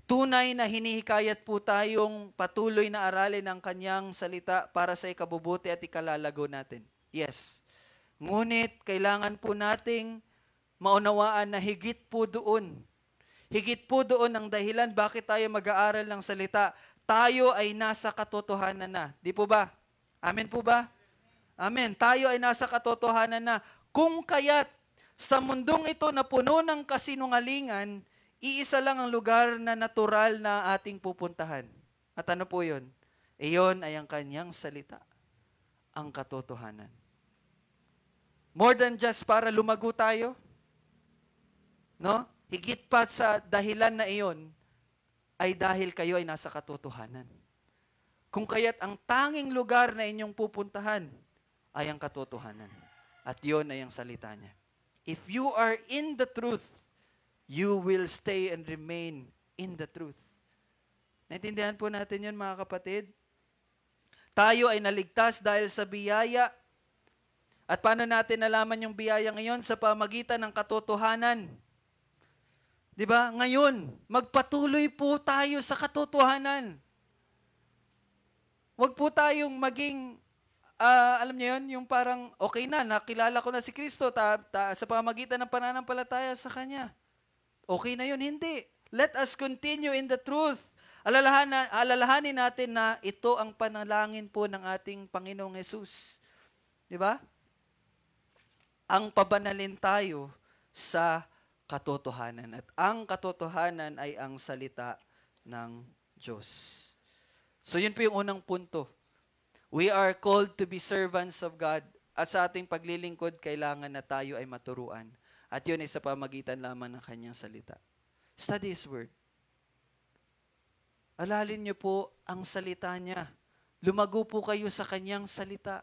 tunay na hinihikayat po tayong patuloy na aralin ang Kanyang salita para sa ikabubuti at ikalalago natin. Yes. Ngunit kailangan po nating maunawaan na higit po doon ang dahilan bakit tayo mag-aaral ng salita. Tayo ay nasa katotohanan na. Di po ba? Amen po ba? Amen. Tayo ay nasa katotohanan na. Kung kaya't sa mundong ito na puno ng kasinungalingan, iisa lang ang lugar na natural na ating pupuntahan. At ano po yun? Iyon ay ang Kanyang salita, ang katotohanan. More than just para lumago tayo. No? Higit pa sa dahilan na iyon, ay dahil kayo ay nasa katotohanan. Kung kaya't ang tanging lugar na inyong pupuntahan ay ang katotohanan. At yon ay ang salita niya. If you are in the truth, you will stay and remain in the truth. Naintindihan po natin yun, mga kapatid? Tayo ay naligtas dahil sa biyaya. At paano natin nalaman yung biyaya ngayon? Sa pamagitan ng katotohanan. Di ba? Ngayon, magpatuloy po tayo sa katotohanan. Huwag po tayong maging, alam niyo yun, yung parang, okay na, nakilala ko na si Kristo sa pamagitan ng pananampalataya sa Kanya. Okay na yun. Hindi. Let us continue in the truth. Alalahanin natin na ito ang panalangin po ng ating Panginoong Yesus. Di ba? Ang pabanalin tayo sa katotohanan. At ang katotohanan ay ang salita ng Diyos. So yun po yung unang punto. We are called to be servants of God. At sa ating paglilingkod, kailangan na tayo ay maturuan. At yun ay sa pamagitan lamang ng Kanyang salita. Study His Word. Alalin niyo po ang salita niya. Lumago po kayo sa Kanyang salita.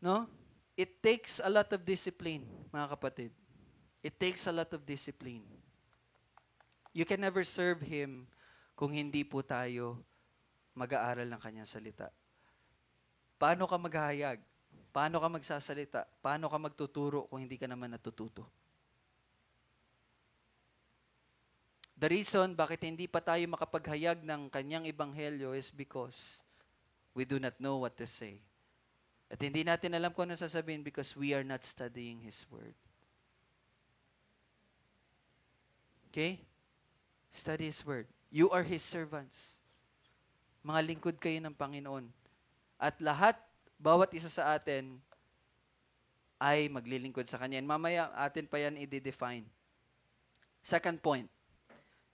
No? It takes a lot of discipline, mga kapatid. It takes a lot of discipline. You can never serve Him kung hindi po tayo mag-aaral ng Kanyang salita. Paano ka maghahayag? Paano ka magsasalita? Paano ka magtuturo kung hindi ka naman natututo? The reason bakit hindi pa tayo makapaghayag ng Kanyang ebanghelyo is because we do not know what to say. At hindi natin alam kung ano sasabihin because we are not studying His Word. Okay? Study His Word. You are His servants. Mga lingkod kayo ng Panginoon. At lahat, bawat isa sa atin, ay maglilingkod sa Kanya. And mamaya, atin pa yan i-define. Second point,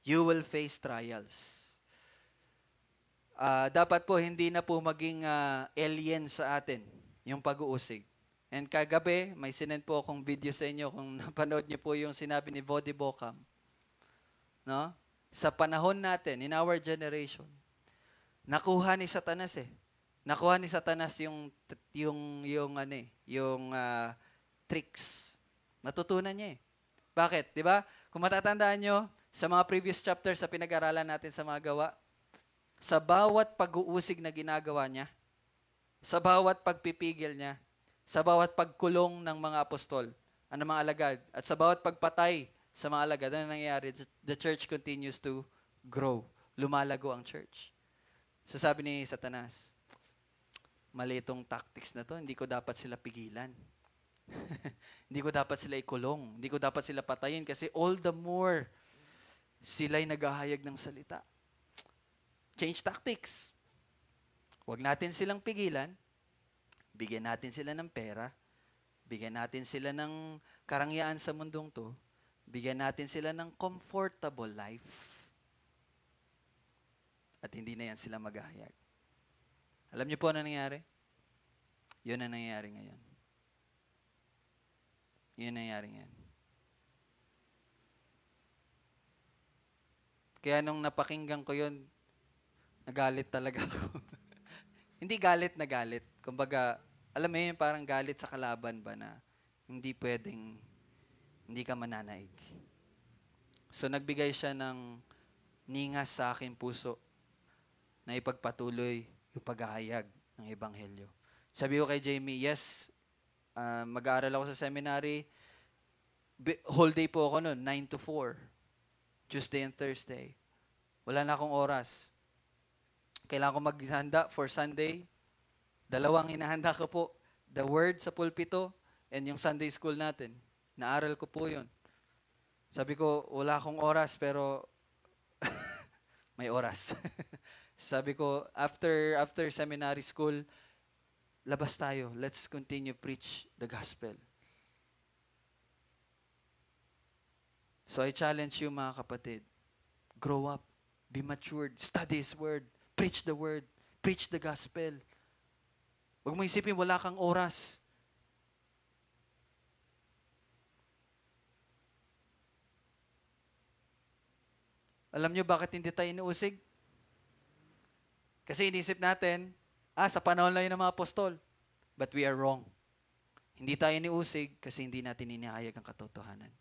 you will face trials. Dapat po, hindi na po maging alien sa atin yung pag-uusig. And kagabi, may sinend po akong video sa inyo kung napanood niyo po yung sinabi ni Vodi Bocam. No? Sa panahon natin, in our generation, nakuha ni Satanas Nakuha ni Satanas yung tricks. Natutunan niya Bakit? 'Di ba? Kung matatandaan niyo sa mga previous chapters sa pinag-aralan natin sa mga gawa, sa bawat pag-uusig na ginagawa niya, sa bawat pagpipigil niya, sa bawat pagkulong ng mga apostol, mga alagad, at sa bawat pagpatay sa mga alagad, ano nangyayari? The church continues to grow. Lumalago ang church. So sabi ni Satanas, mali itong tactics na to, hindi ko dapat sila pigilan. Hindi ko dapat sila ikulong. Hindi ko dapat sila patayin kasi all the more sila'y naghahayag ng salita. Change tactics. Huwag natin silang pigilan. Bigyan natin sila ng pera. Bigyan natin sila ng karangyaan sa mundong to. Bigyan natin sila ng comfortable life. At hindi na yan sila maghahayag. Alam niyo po ano nangyari? Yun ang nangyayari ngayon. Yun ang nangyayari ngayon. Kaya nung napakinggan ko yun, nagalit talaga ako. Hindi galit na galit. Kumbaga, alam mo yun, parang galit sa kalaban ba na hindi pwedeng, hindi ka mananaig. So, nagbigay siya ng ningas sa aking puso na ipagpatuloy yung paghahayag ng Ebanghelyo. Sabi ko kay Jamie, yes, mag-aaral ako sa seminary. Whole day po ako noon, 9 to 4. Tuesday and Thursday. Wala na akong oras. Kailangan ko maghanda for Sunday. Dalawang hinahanda ko po. The Word sa pulpito and yung Sunday school natin. Naaral ko po yun. Sabi ko, wala akong oras pero may oras. Sabi ko, after seminary school, labas tayo. Let's continue preach the gospel. So I challenge you mga kapatid, grow up, be matured, study His Word, preach the Word, preach the gospel. Huwag mo isipin, wala kang oras. Alam nyo bakit hindi tayo inuusig? Kasi inisip natin, sa panahon lang yun ng mga apostol. But we are wrong. Hindi tayo iniusig kasi hindi natin inihayag ang katotohanan.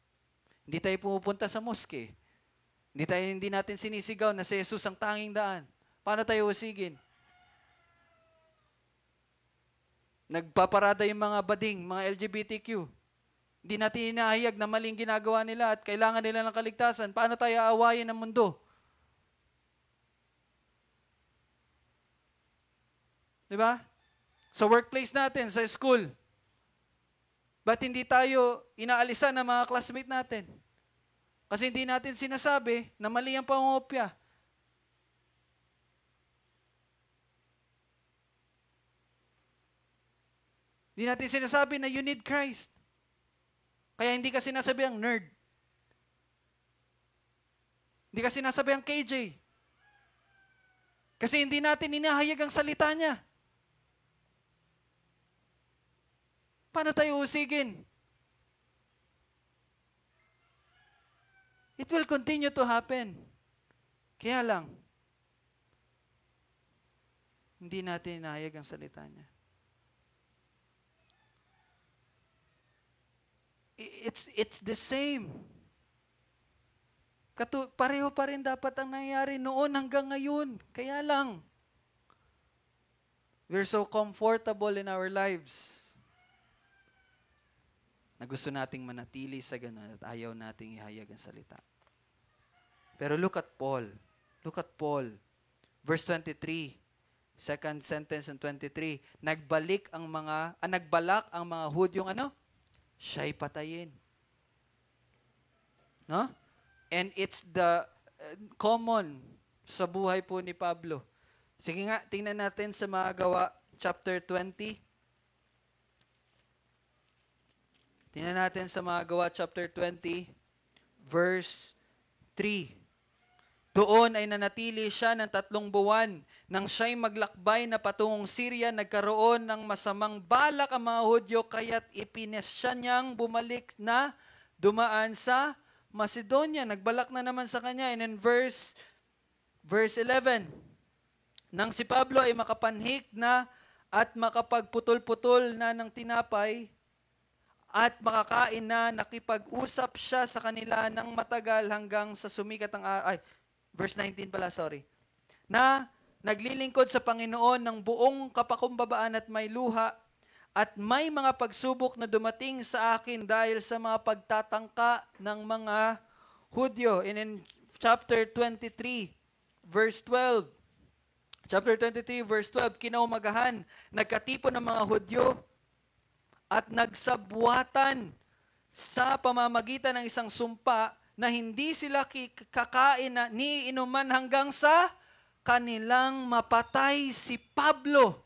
Hindi tayo pumupunta sa mosque. Hindi natin sinisigaw na si Jesus ang tanging daan. Paano tayo usigin? Nagpaparada yung mga bading, mga LGBTQ. Hindi natin inahayag na maling ginagawa nila at kailangan nila ng kaligtasan. Paano tayo aawayin ng mundo? Diba? Sa workplace natin, sa school. Ba't hindi tayo inaalisan ng mga classmate natin? Kasi hindi natin sinasabi na mali ang pangungopya. Hindi natin sinasabi na you need Christ. Kaya hindi ka sinasabi ang nerd. Hindi ka sinasabi ang KJ. Kasi hindi natin inahayag ang salita niya. Paano tayo usigin? It will continue to happen. Kaya lang, hindi natin inahayag ang salita niya. It's the same. Pareho pa rin dapat ang nangyayari noon hanggang ngayon. Kaya lang, we're so comfortable in our lives na gusto nating manatili sa ganun at ayaw nating ihayag ang salita. Pero look at Paul. Look at Paul. Verse 23. Second sentence in 23. Nagbalak ang mga Hudyong siya'y patayin. No? And it's the common sa buhay po ni Pablo. Sige nga, tingnan natin sa mga Gawa, chapter 20. Tingnan natin sa mga Gawa, chapter 20, verse 3. Doon ay nanatili siya ng 3 buwan. Nang siya'y maglakbay na patungong Syria, nagkaroon ng masamang balak ang mga Hudyo, kaya't ipinesya niyang bumalik na dumaan sa Macedonia. Nagbalak na naman sa kanya. And in verse 11, nang si Pablo ay makapanhik na at makapagputol-putol na ng tinapay at makakain na, nakipag-usap siya sa kanila ng matagal hanggang sa sumikat ang verse 19 pala, sorry. Na naglilingkod sa Panginoon ng buong kapakumbabaan at may luha, at may mga pagsubok na dumating sa akin dahil sa mga pagtatangka ng mga Hudyo. And in chapter 23, verse 12, kinaumagahan, nagkatipon ng mga Hudyo at nagsabwatan sa pamamagitan ng isang sumpa na hindi sila kakain na ni inuman hanggang sa kanilang mapatay si Pablo.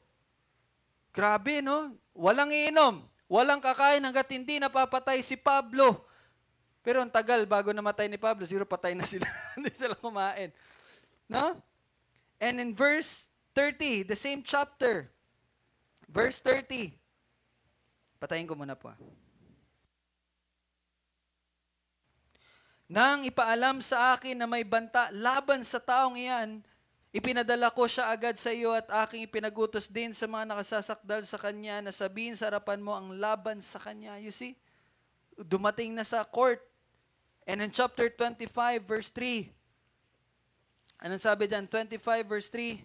Grabe, no? Walang iinom, walang kakain hanggat hindi napapatay si Pablo. Pero ang tagal bago namatay ni Pablo, siguro patay na sila. Hindi sila kumain. No? And in verse 30, the same chapter, verse 30, patayin ko muna po. Nang ipaalam sa akin na may banta laban sa taong iyan, ipinadala ko siya agad sa iyo at aking ipinagutos din sa mga nakasasakdal sa kanya na sabihin sa harapan mo ang laban sa kanya. You see? Dumating na sa court. And in chapter 25, verse 3, anong sabi dyan? 25, verse 3,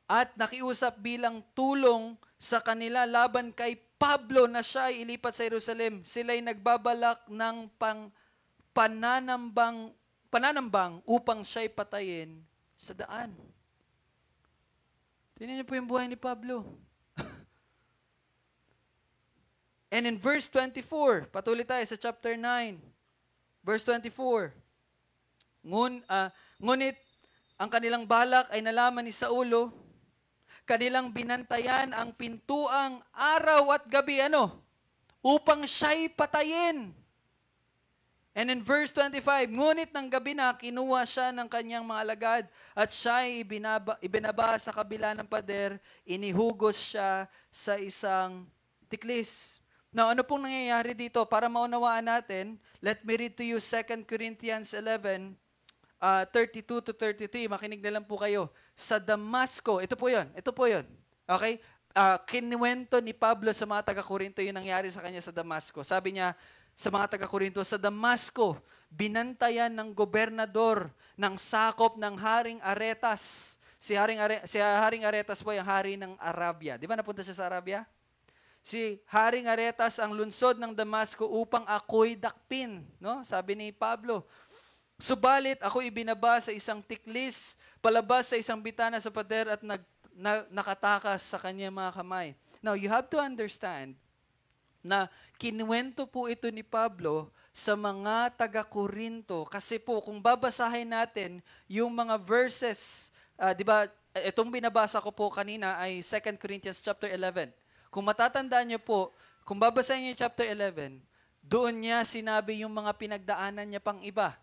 at nakiusap bilang tulong sa kanila laban kay Pablo na siya ay ilipat sa Jerusalem. Sila'y nagbabalak ng pananambang upang siya'y patayin sa daan. Tingnan niyo po yung buhay ni Pablo. And in verse 24, patuloy tayo sa chapter 9, verse 24, ngunit ang kanilang balak ay nalaman ni Saulo, kanilang binantayan ang pintuang araw at gabi, upang siya'y patayin. And in verse 25, ngunit ng gabi na kinuha siya ng kanyang mga alagad at siya ay ibinaba sa kabila ng pader, inihugos siya sa isang tiklis. Now, ano pong nangyayari dito? Para maunawaan natin, let me read to you 2 Corinthians 11, 32 to 33. Makinig na lang po kayo. Sa Damasco, ito po yun. Okay? Kinuwento ni Pablo sa mga taga-Korinto yung nangyari sa kanya sa Damasco. Sabi niya, sa mga taga-Korinto, sa Damasco, binantayan ng gobernador ng sakop ng Haring Aretas. Si Haring Aretas po yung hari ng Arabia. Di ba napunta siya sa Arabia? Si Haring Aretas ang lunsod ng Damasco upang ako'y dakpin. No? Sabi ni Pablo, subalit ako'y ibinaba sa isang tiklis, palabas sa isang bitana sa pader at nakatakas sa kanyang mga kamay. Now, you have to understand na kinuwento po ito ni Pablo sa mga taga-Korinto. Kasi po, kung babasahin natin yung mga verses, di ba, itong binabasa ko po kanina ay 2 Corinthians chapter 11. Kung matatandaan niyo po, kung babasahin niyo chapter 11, doon niya sinabi yung mga pinagdaanan niya pang iba.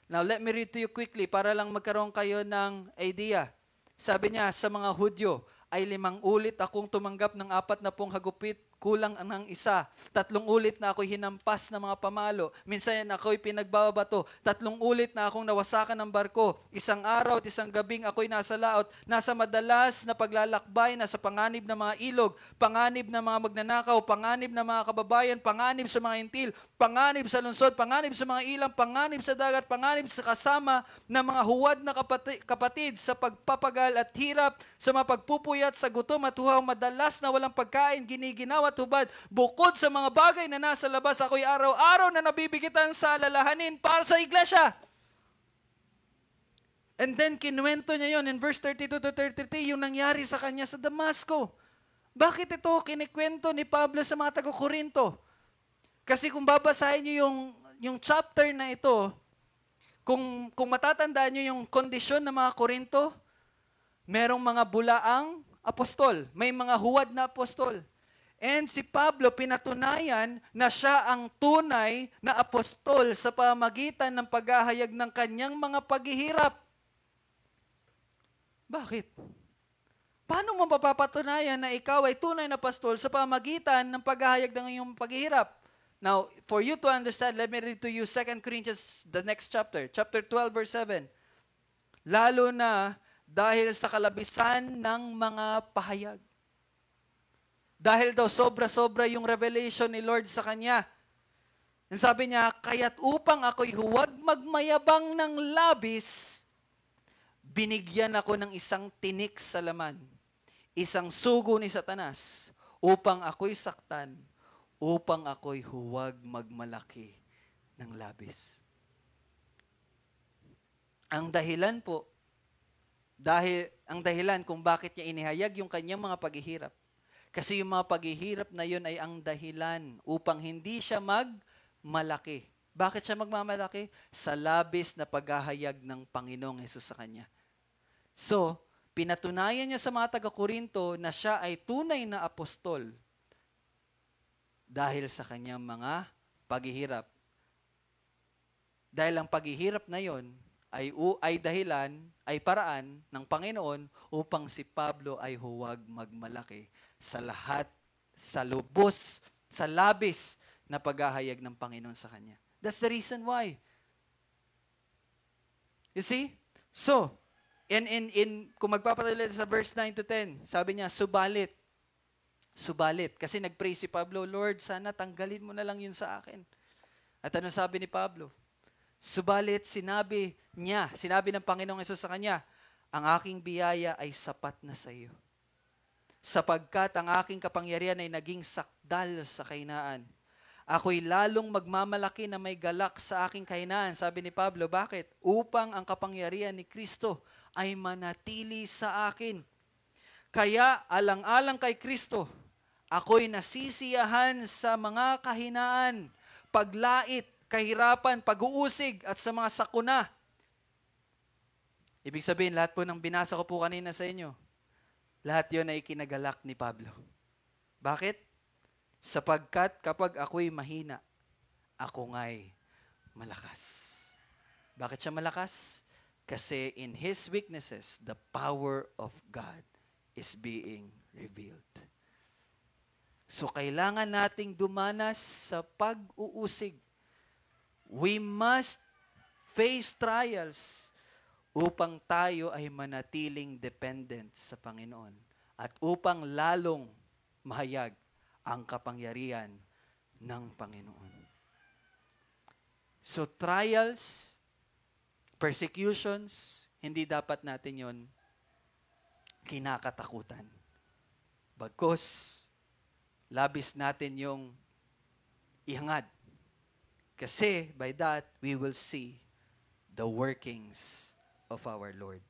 Now, let me read to you quickly para lang magkaroon kayo ng idea. Sabi niya, sa mga Hudyo, ay 5 ulit akong tumanggap ng 40 hagupit, kulang ng isa. 3 ulit na ako'y hinampas ng mga pamalo. Minsan ako'y pinagbabato. 3 ulit na akong nawasakan ng barko. 1 araw at 1 gabing ako'y nasa laot. Nasa madalas na paglalakbay, nasa panganib ng mga ilog, panganib ng mga magnanakaw, panganib ng mga kababayan, panganib sa mga intil, panganib sa lungsod, panganib sa mga ilang, panganib sa dagat, panganib sa kasama ng mga huwad na kapatid sa pagpapagal at hirap, sa mga pagpupuyat, sa gutom at uhaw, madalas na walang pagkain, giniginaw at hubad. Bukod sa mga bagay na nasa labas, ako'y araw-araw na nabibigitan sa alalahanin para sa iglesia. And then, kinuwento niya yon in verse 32 to 33, yung nangyari sa kanya sa Damasco. Bakit ito kinikwento ni Pablo sa mga taga-Korinto? Kasi kung babasahin niyo yung chapter na ito, kung matatandaan niyo yung kondisyon ng mga Korinto, merong mga bulaang apostol, may mga huwad na apostol. And si Pablo pinatunayan na siya ang tunay na apostol sa pamagitan ng paghahayag ng kanyang mga paghihirap. Bakit? Paano mo mapapatunayan na ikaw ay tunay na apostol sa pamagitan ng paghahayag ng iyong paghihirap? Now, for you to understand, let me read to you 2 Corinthians, the next chapter, chapter 12, verse 7. Lalo na dahil sa kalabisan ng mga pahayag. Dahil daw sobra-sobra yung revelation ni Lord sa kanya. And sabi niya, kaya't upang ako'y huwag magmayabang ng labis, binigyan ako ng isang tinik sa laman, isang sugo ni Satanas, upang ako'y saktan, upang ako'y huwag magmalaki ng labis. Ang dahilan po, ang dahilan kung bakit niya inihayag yung kanyang mga paghihirap, kasi yung mga paghihirap na yun ay ang dahilan upang hindi siya magmalaki. Bakit siya magmamalaki? Sa labis na paghahayag ng Panginoong Hesus sa kanya. So, pinatunayan niya sa mga taga-Korinto na siya ay tunay na apostol dahil sa kanyang mga paghihirap. Dahil ang paghihirap na yon ay dahilan, ay paraan ng Panginoon upang si Pablo ay huwag magmalaki sa lahat, sa lubos, sa labis na paghahayag ng Panginoon sa kanya. That's the reason why. You see? So, kung magpapatuloy sa verse 9 to 10, sabi niya, subalit. Kasi nag-pray si Pablo, Lord, sana tanggalin mo na lang yun sa akin. At ano sabi ni Pablo? Subalit, sinabi ng Panginoong Hesus sa kanya, ang aking biyaya ay sapat na sa iyo. Sapagkat ang aking kapangyarihan ay naging sakdal sa kahinaan. Ako'y lalong magmamalaki na may galak sa aking kahinaan. Sabi ni Pablo, bakit? Upang ang kapangyarihan ni Kristo ay manatili sa akin. Kaya alang-alang kay Kristo, ako'y nasisiyahan sa mga kahinaan, paglait, kahirapan, pag-uusig at sa mga sakuna. Ibig sabihin, lahat po ng binasa ko po kanina sa inyo, lahat yon ay kinagalak ni Pablo. Bakit? Sapagkat kapag ako'y mahina, ako nga'y malakas. Bakit siya malakas? Kasi in his weaknesses, the power of God is being revealed. So kailangan nating dumanas sa pag-uusig. We must face trials upang tayo ay manatiling dependent sa Panginoon at upang lalong mahayag ang kapangyarihan ng Panginoon. So trials, persecutions, hindi dapat natin yon kinakatakutan. Bagkus, labis natin yung ihangad. Kasi by that, we will see the workings of our Lord.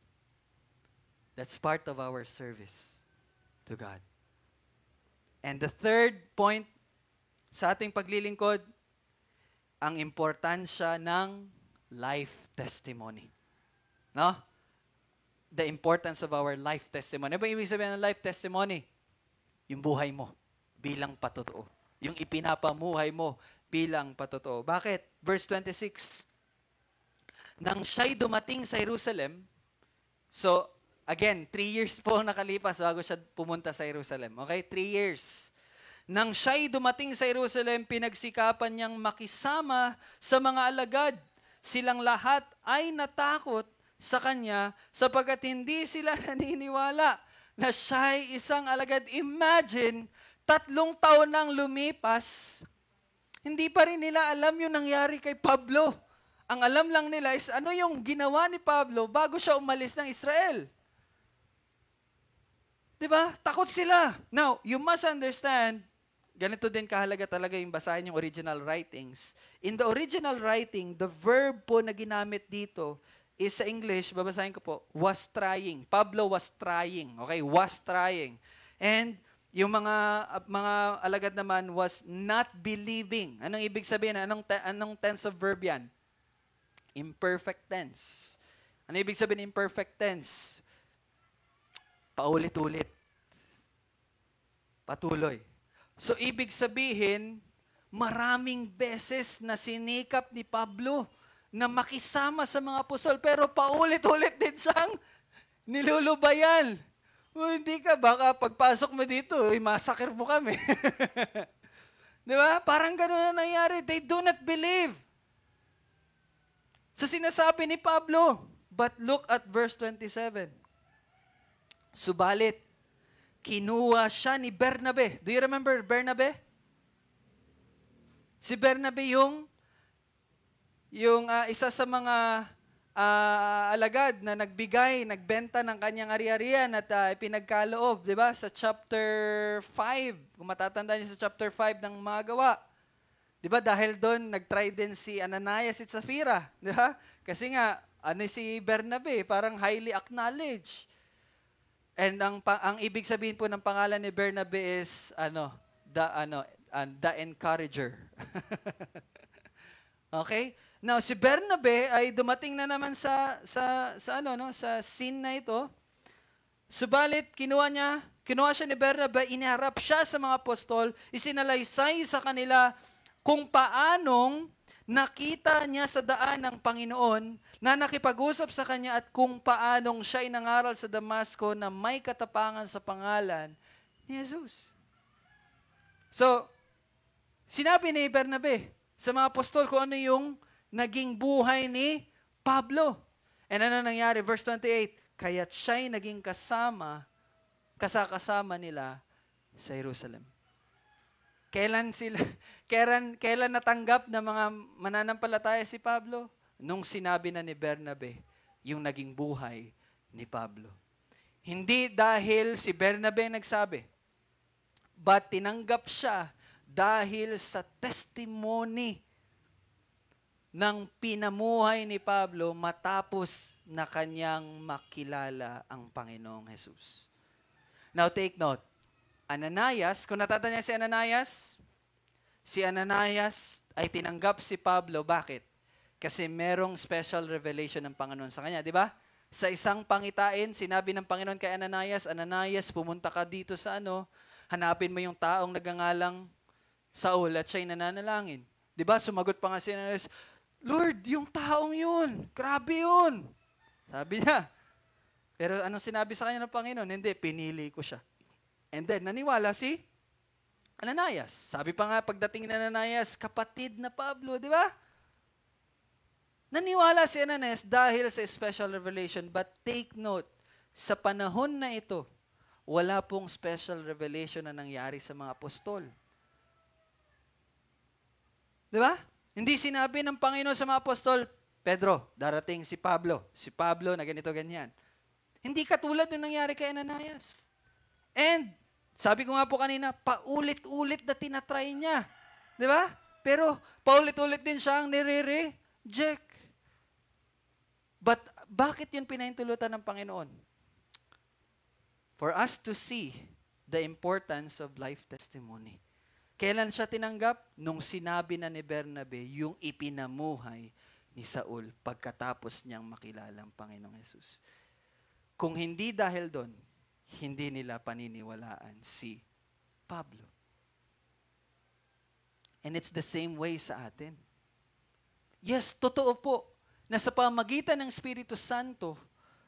That's part of our service to God. And the third point sa ating paglilingkod, ang importansya ng life testimony. No? The importance of our life testimony. Ano ba ibig sabihin ng life testimony? Yung buhay mo bilang patotoo. Yung ipinapamuhay mo bilang patotoo. Bakit? Verse 26. Nang siya'y dumating sa Jerusalem, so, again, 3 years po nakalipas bago siya pumunta sa Jerusalem. Okay? 3 years. Nang siya'y dumating sa Jerusalem, pinagsikapan niyang makisama sa mga alagad. Silang lahat ay natakot sa kanya sapagkat hindi sila naniniwala na siya'y isang alagad. Imagine, 3 taon nang lumipas, hindi pa rin nila alam yung nangyari kay Pablo. Ang alam lang nila is ano yung ginawa ni Pablo bago siya umalis ng Israel. Diba? Takot sila. Now, you must understand, ganito din kahalaga talaga yung basahin yung original writings. In the original writing, the verb po na ginamit dito is sa English, babasahin ko po, was trying. Pablo was trying. Okay? Was trying. And yung mga alagad naman was not believing. Anong ibig sabihin? Anong tense of verb yan? Imperfect tense. Ano ibig sabihin imperfect tense? Paulit-ulit. Patuloy. So, ibig sabihin, maraming beses na sinikap ni Pablo na makisama sa mga apostol, pero paulit-ulit din siyang nilulubayan. Hindi ka, baka pagpasok mo dito, masakir mo kami. Di ba? Parang gano'n na nangyari. They do not believe. Sa sinasabi ni Pablo. But look at verse 27. Subalit, kinuha siya ni Bernabe. Do you remember Bernabe? Si Bernabe yung isa sa mga alagad na nagbenta ng kanyang ari-arian at pinagkaloob, di ba? Sa chapter 5, kung matatandaan niyo sa chapter 5 ng mga gawa. Di ba? Dahil doon, nag-try din si Ananias at Sapphira. Di ba? Kasi nga, si Bernabe, parang highly acknowledged. And ang ibig sabihin po ng pangalan ni Bernabe is the encourager. Okay? Now si Bernabe ay dumating na naman sa scene na ito. Subalit kinuha siya ni Bernabe, iniharap siya sa mga apostol, isinalaysay sa kanila kung paanong nakita niya sa daan ng Panginoon na nakipag-usap sa kanya at kung paanong siya ay nangaral sa Damasco na may katapangan sa pangalan ni Jesus. So, sinabi ni Bernabe sa mga apostol kung ano yung naging buhay ni Pablo. And ano nangyari? Verse 28, kaya't siya'y naging kasama nila sa Jerusalem. Kailan natanggap ng mga mananampalataya si Pablo? Nung sinabi na ni Bernabe yung naging buhay ni Pablo. Hindi dahil si Bernabe nagsabi, but tinanggap siya dahil sa testimony ng pinamuhay ni Pablo matapos na kanyang makilala ang Panginoong Jesus. Now take note, Ananias, kung natatandaan si Ananias ay tinanggap si Pablo. Bakit? Kasi merong special revelation ng Panginoon sa kanya, di ba? Sa isang pangitain, sinabi ng Panginoon kay Ananias, Ananias, pumunta ka dito sa hanapin mo yung taong nagangalang Saul at siya'y nananalangin. Di ba? Sumagot pa nga si Ananias, Lord, yung taong yun, grabe yun. Sabi niya. Pero anong sinabi sa kanya ng Panginoon? Hindi, pinili ko siya. And then, naniwala si Ananias. Sabi pa nga, pagdating ni Ananias, kapatid na Pablo, di ba? Naniwala si Ananias dahil sa special revelation. But take note, sa panahon na ito, wala pong special revelation na nangyari sa mga apostol. Di ba? Hindi sinabi ng Panginoon sa mga apostol, Pedro, darating si Pablo. Si Pablo na ganito, ganyan. Hindi katulad ng nangyari kay Ananias. And, sabi ko nga po kanina, paulit-ulit na tinatry niya. Di ba? Pero, paulit-ulit din siyang nire-reject. But, bakit yun pinahintulutan ng Panginoon? For us to see the importance of life testimony. Kailan siya tinanggap? Nung sinabi na ni Bernabe, yung ipinamuhay ni Saul pagkatapos niyang makilala ang Panginoong Hesus. Kung hindi dahil doon, hindi nila paniniwalaan si Pablo. And it's the same way sa atin. Yes, totoo po na sa pamagitan ng Espiritu Santo,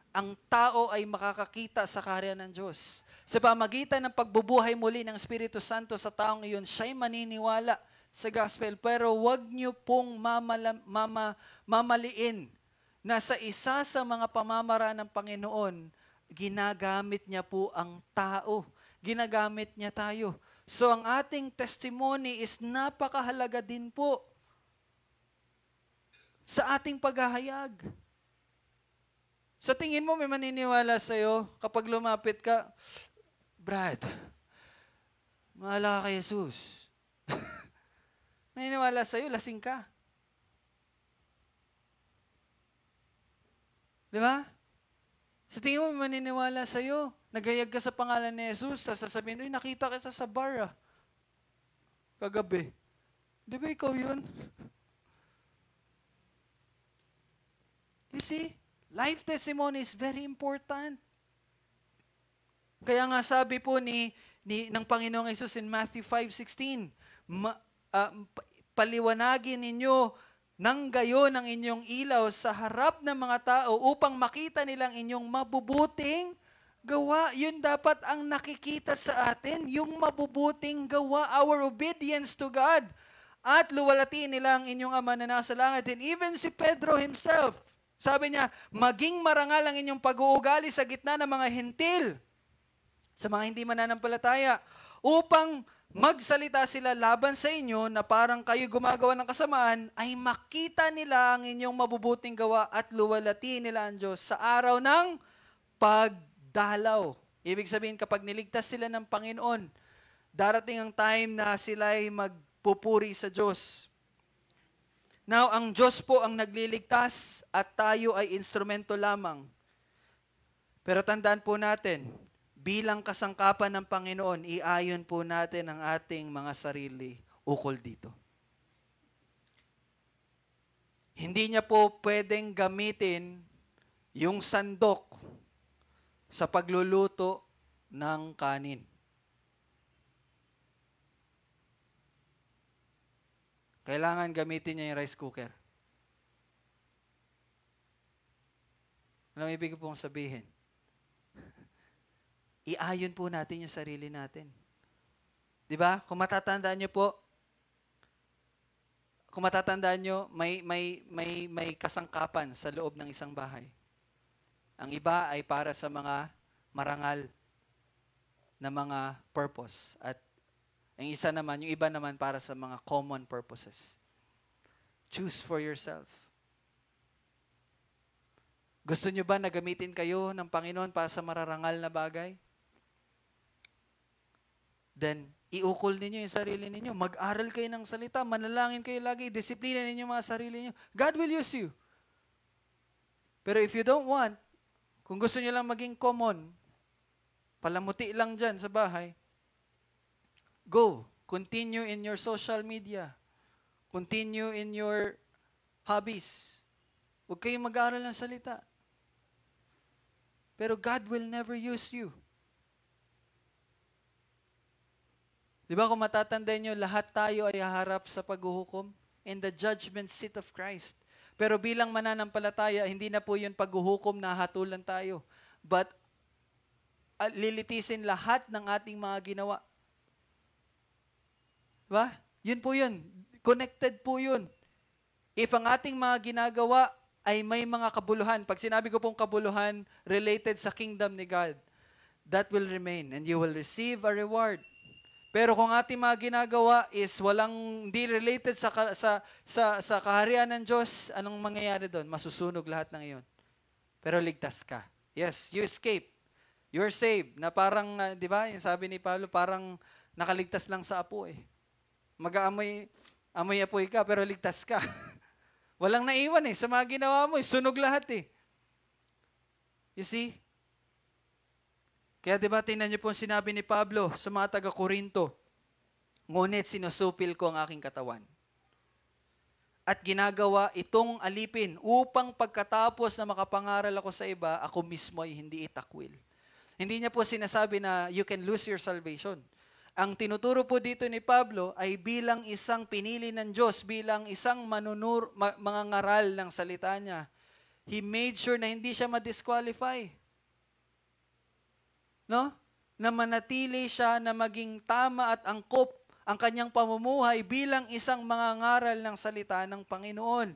ang tao ay makakakita sa karya ng Diyos. Sa pamagitan ng pagbubuhay muli ng Espiritu Santo sa taong iyon, siya'y maniniwala sa gospel. Pero wag niyo pong mamaliin na sa isa sa mga pamamaraan ng Panginoon, ginagamit niya po ang tao. Ginagamit niya tayo. So ang ating testimony is napakahalaga din po sa ating paghahayag. Sa tingin mo, may maniniwala sa'yo kapag lumapit ka, Brad, mahala ka kay Jesus. Maniniwala sa'yo, lasing ka. Di ba? Sa tingin mo, may maniniwala sa'yo, nagayag ka sa pangalan ni Jesus, sasabihin, uy, nakita ka sa bar, kagabi. Di ba ikaw yun? You see? Life testimony is very important. Kaya nga sabi po ng Panginoong Hesus in Matthew 5:16, paliwanagin ninyo nang gayon ang inyong ilaw sa harap ng mga tao upang makita nilang inyong mabubuting gawa. Yun dapat ang nakikita sa atin, yung mabubuting gawa, our obedience to God. At luwalatiin nila ang inyong Ama na nasa langit. And even si Pedro himself, sabi niya, maging marangal ang inyong pag-uugali sa gitna ng mga hentil, sa mga hindi mananampalataya, upang magsalita sila laban sa inyo na parang kayo gumagawa ng kasamaan, ay makita nila ang inyong mabubuting gawa at luwalatiin nila ang Diyos sa araw ng pagdalaw. Ibig sabihin, kapag niligtas sila ng Panginoon, darating ang time na sila ay magpupuri sa Diyos. Now, ang Diyos po ang nagliligtas at tayo ay instrumento lamang. Pero tandaan po natin, bilang kasangkapan ng Panginoon, iayon po natin ang ating mga sarili ukol dito. Hindi niya po pwedeng gamitin yung sandok sa pagluluto ng kanin. Kailangan gamitin niya yung rice cooker. Ano ibig pong sabihin? Iayon po natin yung sarili natin. Di ba? Kung matatandaan nyo, may kasangkapan sa loob ng isang bahay. Ang iba ay para sa mga marangal na mga purpose. At ang isa naman, yung iba naman para sa mga common purposes. Choose for yourself. Gusto nyo ba na gamitin kayo ng Panginoon para sa mararangal na bagay? Then, iukol ninyo yung sarili ninyo. Mag-aral kayo ng salita. Manalangin kayo lagi. Disiplina ninyo mga sarili ninyo. God will use you. Pero if you don't want, kung gusto nyo lang maging common, palamuti lang dyan sa bahay, go. Continue in your social media. Continue in your hobbies. Huwag kayong mag-aaral ng salita. Pero God will never use you. Di ba kung matatandaan nyo, lahat tayo ay haharap sa paghuhukom? in the judgment seat of Christ. Pero bilang mananampalataya, hindi na po yun paghuhukom na hatulan tayo. But lilitisin lahat ng ating mga ginawa. Diba? Yun po yun. Connected po yun. If ang ating mga ginagawa ay may mga kabuluhan, pag sinabi ko pong kabuluhan related sa kingdom ni God, that will remain and you will receive a reward. Pero kung ating mga ginagawa is hindi related sa kaharian ng Diyos, anong mangyayari doon? Masusunog lahat ng iyon. Pero ligtas ka. Yes, you escape. You're saved. Na parang, di ba, yung sabi ni Pablo, parang nakaligtas lang sa apo eh. Amoy apoy ka, pero ligtas ka. Walang naiwan eh. Sa mga ginawa mo, sunog lahat eh. You see? Kaya diba, tingnan niyo po ang sinabi ni Pablo sa mga taga-Korinto, ngunit sinusupil ko ang aking katawan. At ginagawa itong alipin upang pagkatapos na makapangaral ako sa iba, ako mismo ay hindi itakwil. Hindi niya po sinasabi na you can lose your salvation. Ang tinuturo po dito ni Pablo ay bilang isang pinili ng Diyos, bilang isang mangangaral ng salita niya. He made sure na hindi siya ma-disqualify. No? Na manatili siya na maging tama at angkop ang kanyang pamumuhay bilang isang mangangaral ng salita ng Panginoon.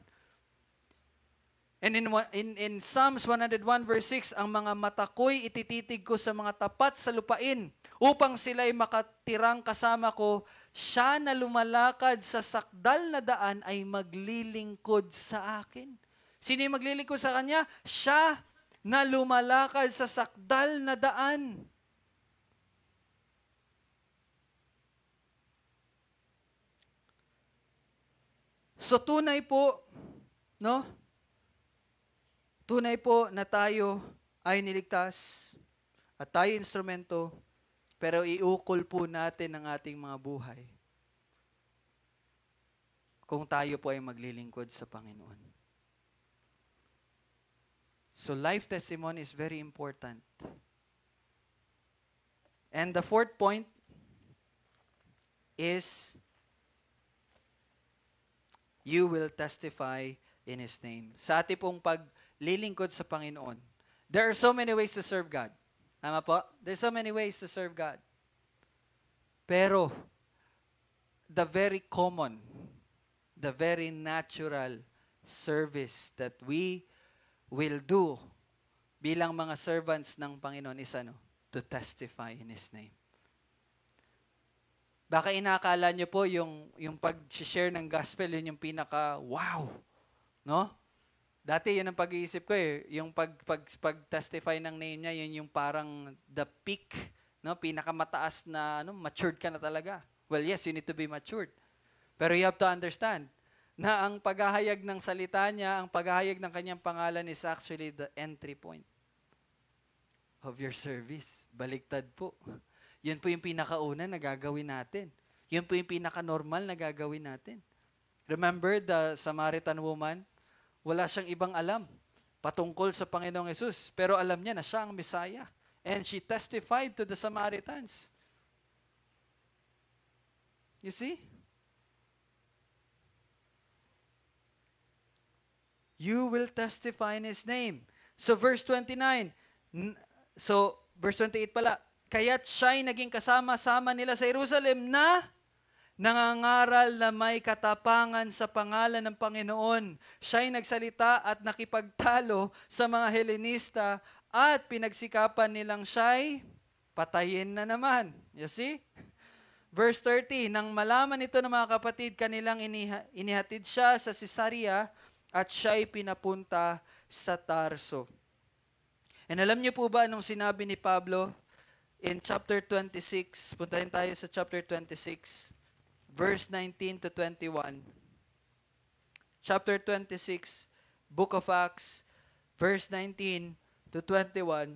And in Psalms 101 verse 6, ang mga mata ko'y itititig ko sa mga tapat sa lupain upang sila'y makatirang kasama ko. Siya na lumalakad sa sakdal na daan ay maglilingkod sa akin. Sino yung maglilingkod sa kanya? Siya na lumalakad sa sakdal na daan. So tunay po, no? Tunay po na tayo ay niligtas at tayo instrumento, pero iukol po natin ang ating mga buhay kung tayo po ay maglilingkod sa Panginoon. So life testimony is very important. And the fourth point is you will testify in His name. Sa ating pong paglilingkod sa Panginoon, there are so many ways to serve God. Tama po? There's so many ways to serve God. Pero, the very common, the very natural service that we will do bilang mga servants ng Panginoon is to testify in His name. Baka inakala nyo po yung pag-share ng gospel, yun yung pinaka-wow. No? Dati yun ang pag-iisip ko eh. Yung pag-testify ng name niya, yun yung parang the peak. No? Pinakamataas na, matured ka na talaga. Well, yes, you need to be matured. Pero you have to understand na ang paghahayag ng salita niya, ang paghahayag ng kanyang pangalan is actually the entry point of your service. Baliktad po. Yun po yung pinakauna na gagawin natin. Yun po yung pinaka-normal na gagawin natin. Remember the Samaritan woman? Wala siyang ibang alam patungkol sa Panginoong Yesus. Pero alam niya na siya ang Messiah. And she testified to the Samaritans. You see? You will testify in His name. So verse 29. Verse 28 pala. Kaya't siya'y naging kasama-sama nila sa Jerusalem na nangangaral na may katapangan sa pangalan ng Panginoon. Siya'y nagsalita at nakipagtalo sa mga Helenista at pinagsikapan nilang siya'y patayin na naman. You see? Verse 30, nang malaman ito ng mga kapatid, kanilang inihatid siya sa Caesarea at siya'y pinapunta sa Tarso. And alam niyo po ba anong sinabi ni Pablo? In chapter 26, puntahin tayo sa chapter 26, verse 19 to 21. Chapter 26, Book of Acts, verse 19 to 21.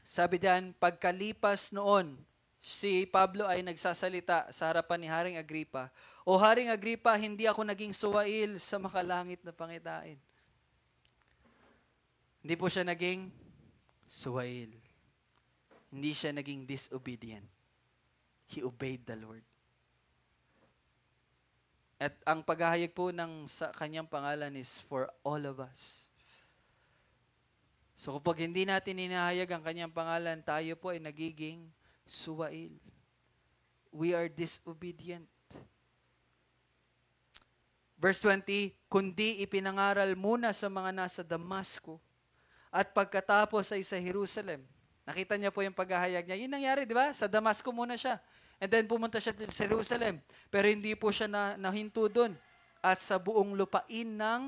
Sabi diyan, pagkalipas noon, si Pablo ay nagsasalita sa harapan ni Haring Agripa. O Haring Agripa, hindi ako naging suwail sa makalangit na pangitain. Hindi po siya naging suwail. Hindi siya naging disobedient. He obeyed the Lord. At ang paghahayag po ng sa kanyang pangalan is for all of us. So kapag hindi natin hinahayag ang kanyang pangalan, tayo po ay nagiging suwail. We are disobedient. Verse 20, kundi ipinangaral muna sa mga nasa Damasco at pagkatapos ay sa Jerusalem. Nakita niya po yung paghahayag niya. Yun nangyari, di ba? Sa Damasco muna siya. And then pumunta siya sa Jerusalem. Pero hindi po siya nahinto doon. At sa buong lupain ng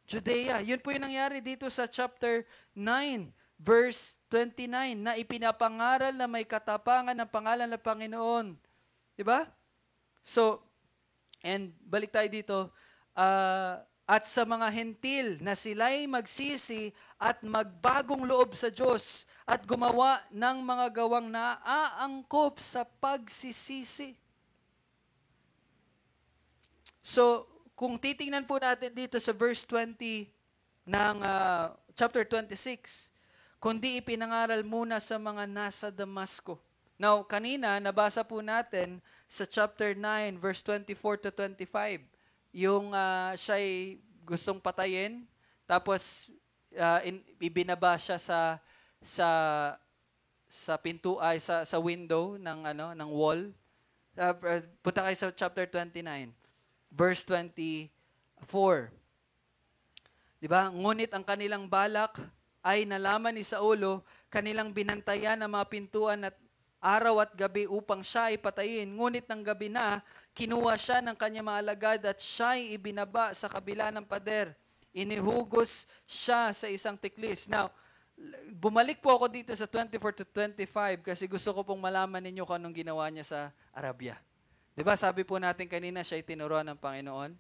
Judea. Yun po yung nangyari dito sa chapter 9, verse 29, na ipinapangaral na may katapangan ng pangalan ng Panginoon. Di ba? So, and balik tayo dito, at sa mga hentil na sila'y magsisi at magbagong loob sa Diyos at gumawa ng mga gawang naaangkop sa pagsisisi. So, kung titingnan po natin dito sa verse 20 ng chapter 26, kundi ipinangaral muna sa mga nasa Damasco. Now, kanina, nabasa po natin sa chapter 9, verse 24 to 25, yung siya'y gustong patayin, tapos ibinaba siya sa pinto ay sa window ng wall. Punta kayo sa chapter 29, verse 24. 'Di ba? Ngunit ang kanilang balak ay nalaman ni Saulo, kanilang binantayan ang mga pintuan at araw at gabi upang siya ay patayin. Ngunit ng gabi na, kinuha siya ng kanyang mga alagad at siya ay ibinaba sa kabila ng pader. Inihugos siya sa isang tiklis. Now, bumalik po ako dito sa 24 to 25 kasi gusto ko pong malaman ninyo kung anong ginawa niya sa Arabia. Diba, sabi po natin kanina, siya ay tinuruan ng Panginoon.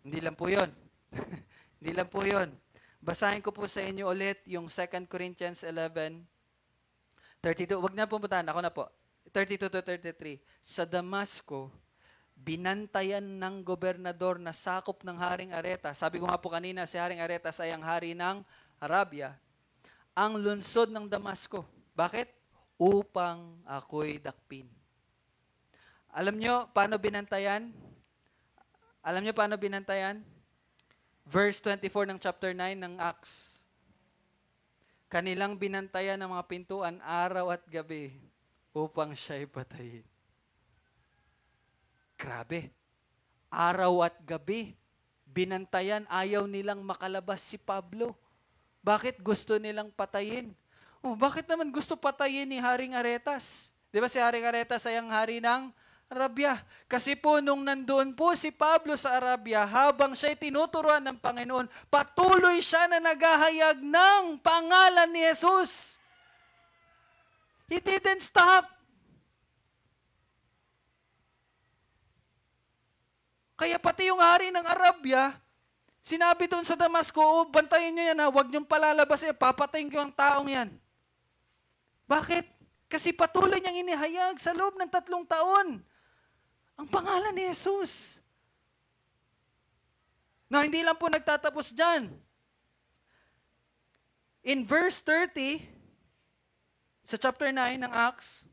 Hindi lang po yun. Hindi lang po yun. Basahin ko po sa inyo ulit yung 2 Corinthians 11, 32, wag na pumuntahan, ako na po. 32 to 33. Sa Damasco, binantayan ng gobernador na sakop ng Haring Aretas. Sabi ko nga po kanina, si Haring Aretas ay ang hari ng Arabia. Ang lungsod ng Damasco. Bakit? Upang ako'y dakpin. Alam nyo paano binantayan? Alam nyo paano binantayan? Verse 24 ng chapter 9 ng Acts. Kanilang binantayan ng mga pintuan araw at gabi upang siya'y patayin. Grabe. Araw at gabi, binantayan, ayaw nilang makalabas si Pablo. Bakit gusto nilang patayin? Oh, bakit naman gusto patayin ni Haring Aretas? Di ba si Haring Aretas ay ang hari ng Arabia? Kasi po nung nandoon po si Pablo sa Arabia, habang siya'y tinuturuan ng Panginoon, patuloy siya na naghahayag ng pangalan ni Jesus. He didn't stop. Kaya pati yung hari ng Arabia, sinabi doon sa Damasco, oh, bantayan nyo yan ha, huwag nyong palalabas yan, papatayin ko ang taong yan. Bakit? Kasi patuloy niyang inihayag sa loob ng 3 taon ang pangalan ni Jesus. Na hindi lang po nagtatapos dyan. In verse 30, sa chapter 9 ng Acts,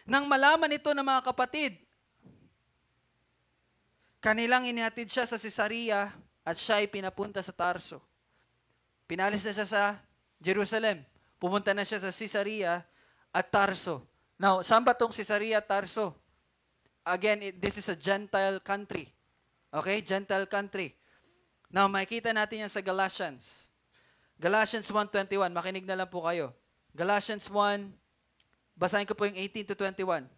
nang malaman ito ng mga kapatid, kanilang inihatid siya sa Caesarea at siya ay pinapunta sa Tarso. Pinalis na siya sa Jerusalem. Pumunta na siya sa Caesarea at Tarso. Now, saan ba itong Caesarea at Tarso? Again, this is a Gentile country. Okay? Gentile country. Now, makikita natin yan sa Galatians. Galatians 1:21. Makinig na lang po kayo. Galatians 1, basahin ko po yung 18 to 21.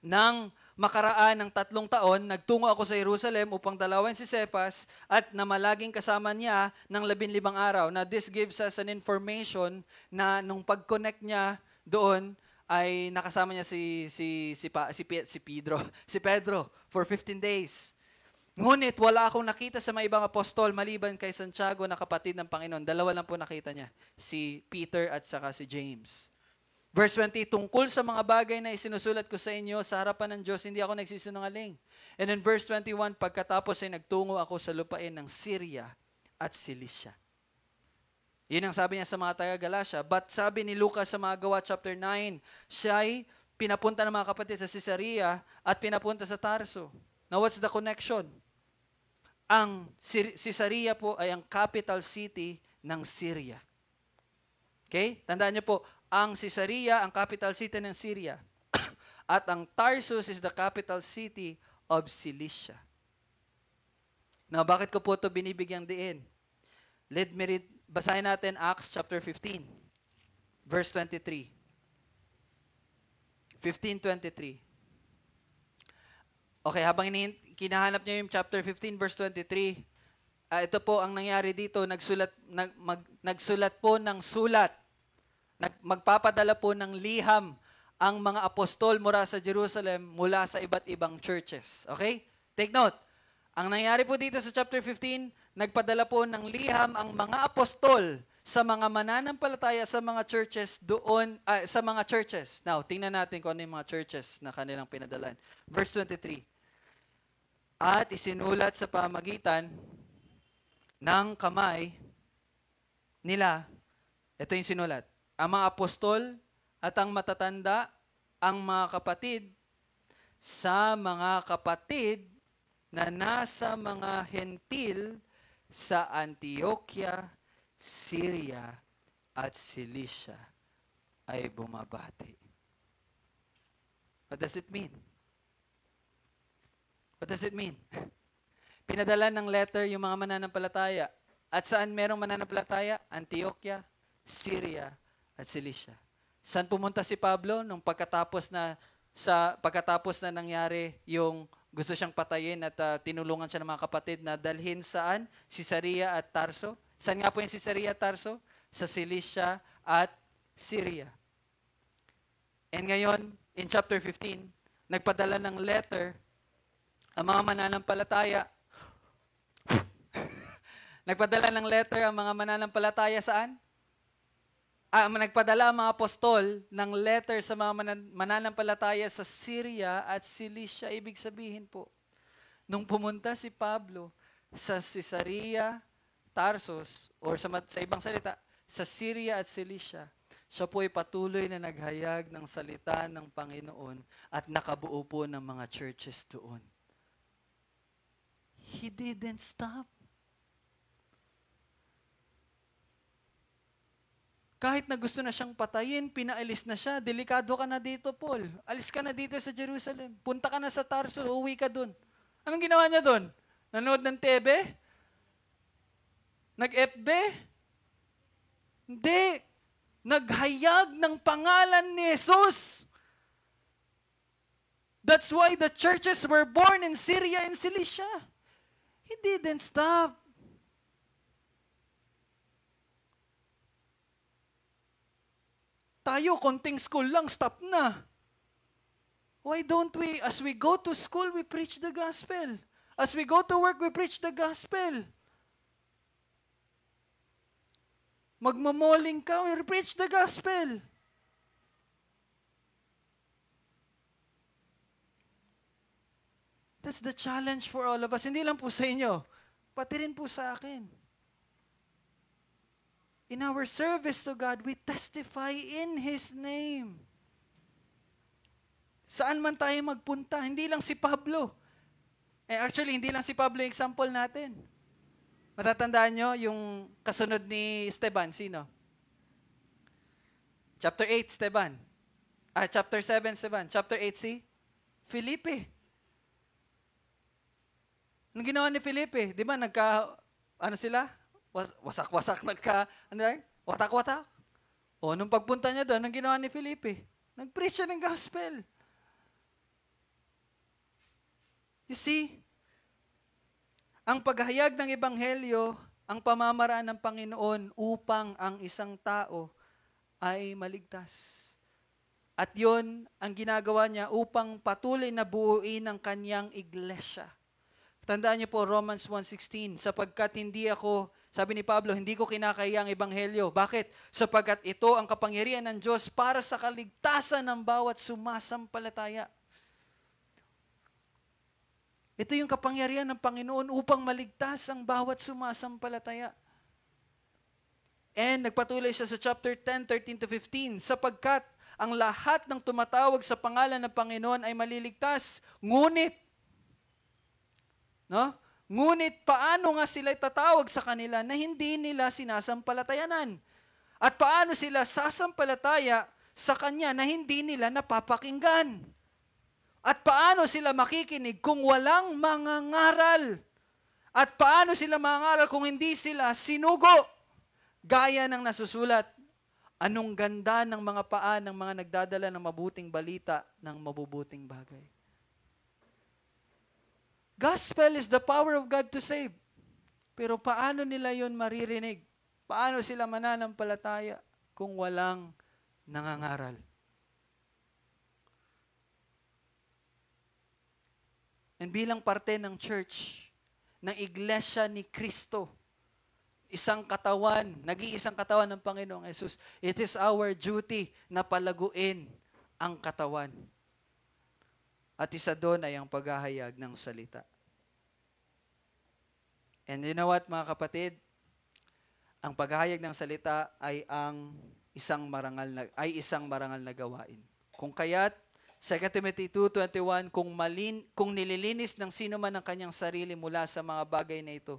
Nang makaraan ng 3 taon, nagtungo ako sa Jerusalem upang dalawin si Cephas at namalaging kasama niya ng 15 araw. Now, this gives us an information na nung pag-connect niya doon, ay nakasama niya si Pedro for 15 days. Ngunit wala akong nakita sa mga ibang apostol maliban kay Santiago na kapatid ng Panginoon. 2 lang po nakita niya, si Peter at saka si James. Verse 20, tungkol sa mga bagay na isinusulat ko sa inyo sa harapan ng Diyos, hindi ako nagsisinungaling. And in verse 21, pagkatapos ay nagtungo ako sa lupain ng Syria at Cilicia. Yun ang sabi niya sa mga taga-Galatia. But sabi ni Lucas sa mga Gawa chapter 9, siya'y pinapunta ng mga kapatid sa Caesarea at pinapunta sa Tarso. Now, what's the connection? Ang Caesarea po ay ang capital city ng Syria. Okay? Tandaan niyo po, ang Caesarea, ang capital city ng Syria. At ang Tarsus is the capital city of Cilicia. Now, bakit ko po ito binibigyang diin? Let me read, basahin natin Acts chapter 15, verse 23. 15:23. Okay, habang kinahanap niyo yung chapter 15, verse 23, ito po ang nangyari dito, nagsulat po ng sulat, magpapadala po ng liham ang mga apostol mula sa Jerusalem, mula sa iba't ibang churches. Okay? Take note. Ang nangyari po dito sa chapter 15, nagpadala po ng liham ang mga apostol sa mga mananampalataya sa mga churches doon, sa mga churches. Now, tingnan natin kung ano yung mga churches na kanilang pinadalan. Verse 23. At isinulat sa pamagitan ng kamay nila, ito yung sinulat, ang mga apostol at ang matatanda, ang mga kapatid, sa mga kapatid na nasa mga hentil sa Antioquia, Syria, at Cilicia ay bumabati. What does it mean? What does it mean? Pinadala ng letter yung mga mananampalataya. At saan merong mananampalataya? Antioquia, Syria, at Cilicia. Saan pumunta si Pablo nung pagkatapos na nangyari yung gusto siyang patayin at tinulungan siya ng mga kapatid na dalhin saan? Caesarea at Tarso. Saan nga po yung Caesarea at Tarso? Sa Cilicia at Syria. And ngayon, in chapter 15, nagpadala ng letter ang mga mananampalataya. Nagpadala ng letter ang mga mananampalataya saan? Nagpadala ang mga apostol ng letter sa mga mananampalataya sa Syria at Cilicia. Ibig sabihin po, nung pumunta si Pablo sa Caesarea, Tarsus, or sa ibang salita, sa Syria at Cilicia, siya po ay patuloy na naghayag ng salita ng Panginoon at nakabuo po ng mga churches doon. He didn't stop. Kahit na gusto na siyang patayin, pinaalis na siya. Delikado ka na dito, Paul. Alis ka na dito sa Jerusalem. Punta ka na sa Tarso, uwi ka dun. Anong ginawa niya dun? Nanood ng TV? Nag-FB? Hindi. Naghayag ng pangalan ni Jesus. That's why the churches were born in Syria and Cilicia. He didn't stop. Tayo, konting school lang, stop na. Why don't we, as we go to school, we preach the gospel. As we go to work, we preach the gospel. Magmamoling ka, we preach the gospel. That's the challenge for all of us. Hindi lang po sa inyo, pati rin po sa akin. In our service to God, we testify in His name. Saan man tayo magpunta, hindi lang si Pablo. Actually, hindi lang si Pablo yung example natin. Matatandaan nyo yung kasunod ni Esteban, sino? Chapter 8, Esteban. Chapter 7, Esteban. Chapter 8, si Felipe. Anong ginawa ni Felipe? Di ba, sila? Wasak-wasak, watak-watak. O, nung pagpunta niya doon, ang ginawa ni Felipe? Nag-preach siya ng gospel. You see, ang paghahayag ng ebanghelyo, ang pamamaraan ng Panginoon upang ang isang tao ay maligtas. At yon ang ginagawa niya upang patuloy na buuin ang kanyang iglesia. Tandaan niyo po Romans 1:16, sapagkat hindi ako, sabi ni Pablo, hindi ko kinakaya ang ebanghelyo. Bakit? Sapagkat ito ang kapangyarihan ng Diyos para sa kaligtasan ng bawat sumasampalataya. Ito yung kapangyarihan ng Panginoon upang maligtas ang bawat sumasampalataya. And nagpatuloy siya sa chapter 10, 13-15, sapagkat ang lahat ng tumatawag sa pangalan ng Panginoon ay maliligtas, ngunit No? Ngunit paano nga sila tatawag sa kanila na hindi nila sinasampalatayanan? At paano sila sasampalataya sa Kanya na hindi nila napapakinggan? At paano sila makikinig kung walang mga ngaral? At paano sila mangangaral kung hindi sila sinugo? Gaya ng nasusulat, anong ganda ng mga paa ng mga nagdadala ng mabuting balita ng mabubuting bagay. Gospel is the power of God to save. Pero paano nila yon maririnig? Paano sila mananampalataya kung walang nangangaral? And bilang parte ng church, ng iglesia ni Kristo, isang katawan, nag-iisang katawan ng Panginoong Yesus, it is our duty na palaguin ang katawan. At isa doon ay ang paghahayag ng salita. And you know what, mga kapatid? Ang paghahayag ng salita ay isang marangal na gawain. Kung kaya't 2 Timothy 2:21, kung nililinis ng sino man ang kanyang sarili mula sa mga bagay na ito,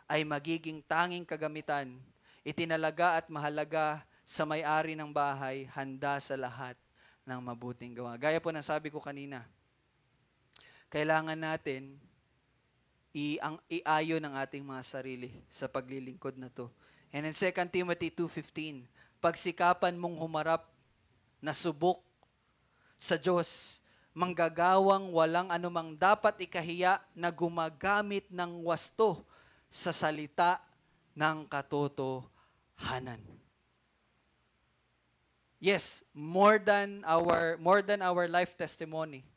ay magiging tanging kagamitan, itinalaga at mahalaga sa may-ari ng bahay, handa sa lahat ng mabuting gawa. Gaya po ng sabi ko kanina, kailangan natin iayon ang ating mga sarili sa paglilingkod na to. And in 2 Timothy 2:15, pagsikapan mong humarap na subok sa Diyos, manggagawang walang anumang dapat ikahiya na gumagamit ng wasto sa salita ng katotohanan. Yes, more than our life testimony.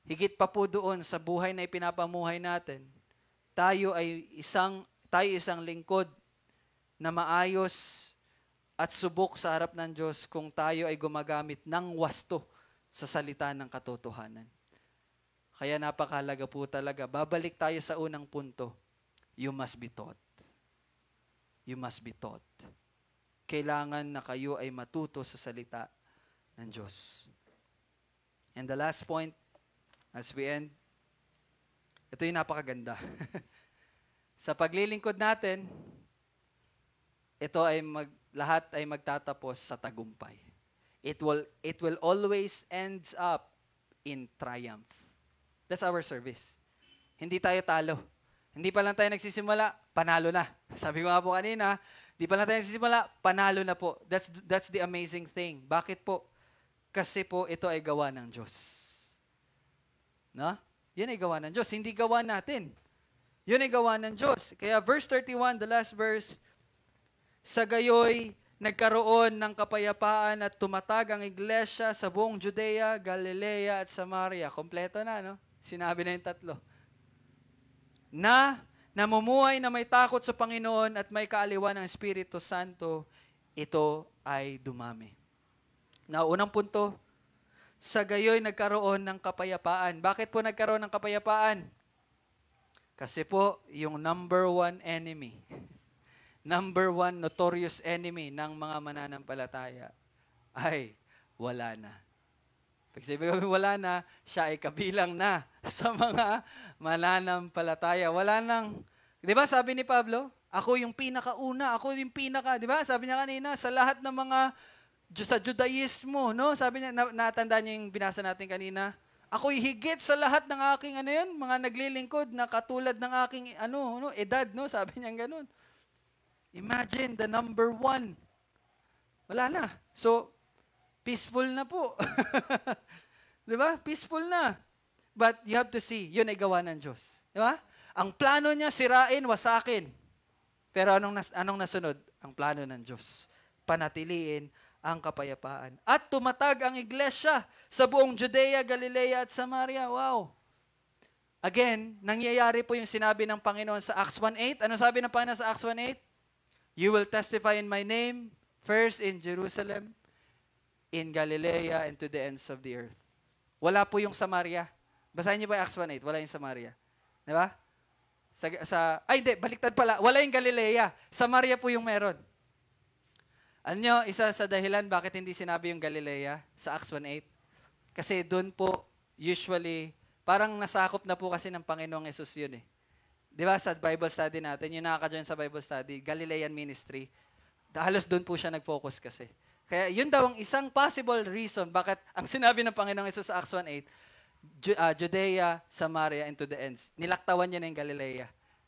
Higit pa po doon sa buhay na ipinapamuhay natin, tayo isang lingkod na maayos at subok sa harap ng Diyos kung tayo ay gumagamit ng wasto sa salita ng katotohanan. Kaya napakahalaga po talaga. Babalik tayo sa unang punto. You must be taught. You must be taught. Kailangan na kayo ay matuto sa salita ng Diyos. And the last point, as we end, ito yung napakaganda. Sa paglilingkod natin, ito ay lahat ay magtatapos sa tagumpay. It will always ends up in triumph. That's our service. Hindi tayo talo. Hindi pa lang tayo nagsisimula, panalo na. Sabi ko nga po kanina, hindi pa lang tayo nagsisimula, panalo na po. That's the amazing thing. Bakit po? Kasi po ito ay gawa ng Diyos. No? Yan ay gawa ng Diyos, hindi gawa natin. Yun ay gawa ng Diyos. Kaya verse 31, the last verse, sa gayoy, nagkaroon ng kapayapaan at tumatag ang iglesia sa buong Judea, Galilea at Samaria. Kompleto na, no? Sinabi na yung tatlo. Na namumuhay na may takot sa Panginoon at may kaaliwan ng Espiritu Santo, ito ay dumami. Na unang punto, sa gayoy nagkaroon ng kapayapaan. Bakit po nagkaroon ng kapayapaan? Kasi po, yung number one enemy, number one notorious enemy ng mga mananampalataya ay wala na. Pag sabi ko wala na, siya ay kabilang na sa mga mananampalataya. Wala nang, di ba sabi ni Pablo, ako yung pinakauna, ako yung pinaka, di ba? Sabi niya kanina, sa lahat ng mga, sa Judaismo, no? Sabi niya, natandaan niya yung binasa natin kanina, ako'y higit sa lahat ng aking, mga naglilingkod na katulad ng aking, edad, no? Sabi niya ganun. Imagine, the number one. Wala na. So, peaceful na po. Di ba? Peaceful na. But you have to see, yun ay gawa ng Diyos. Di ba? Ang plano niya, sirain, wasakin. Pero anong nasunod? Ang plano ng Diyos. Panatiliin ang kapayapaan. At tumatag ang iglesia sa buong Judea, Galilea at Samaria. Wow. Again, nangyayari po yung sinabi ng Panginoon sa Acts 1:8. Ano sabi ng Panginoon sa Acts 1:8? You will testify in my name, first in Jerusalem, in Galilea, and to the ends of the earth. Wala po yung Samaria. Basahin niyo ba Acts 1:8? Wala yung Samaria. Di ba? Baliktad pala. Wala yung Galilea. Samaria po yung meron. Alam niyo, isa sa dahilan bakit hindi sinabi yung Galilea sa Acts 1:8? Kasi doon po, usually, parang nasakop na po kasi ng Panginoong Yesus yun eh. Di ba sa Bible study natin, yung nakaka-join sa Bible study, Galilean ministry, halos doon po siya nag-focus kasi. Kaya yun daw ang isang possible reason bakit ang sinabi ng Panginoong Yesus sa Acts 1:8, Judea, Samaria, and to the ends. Nilaktawan niya na yung Galilea.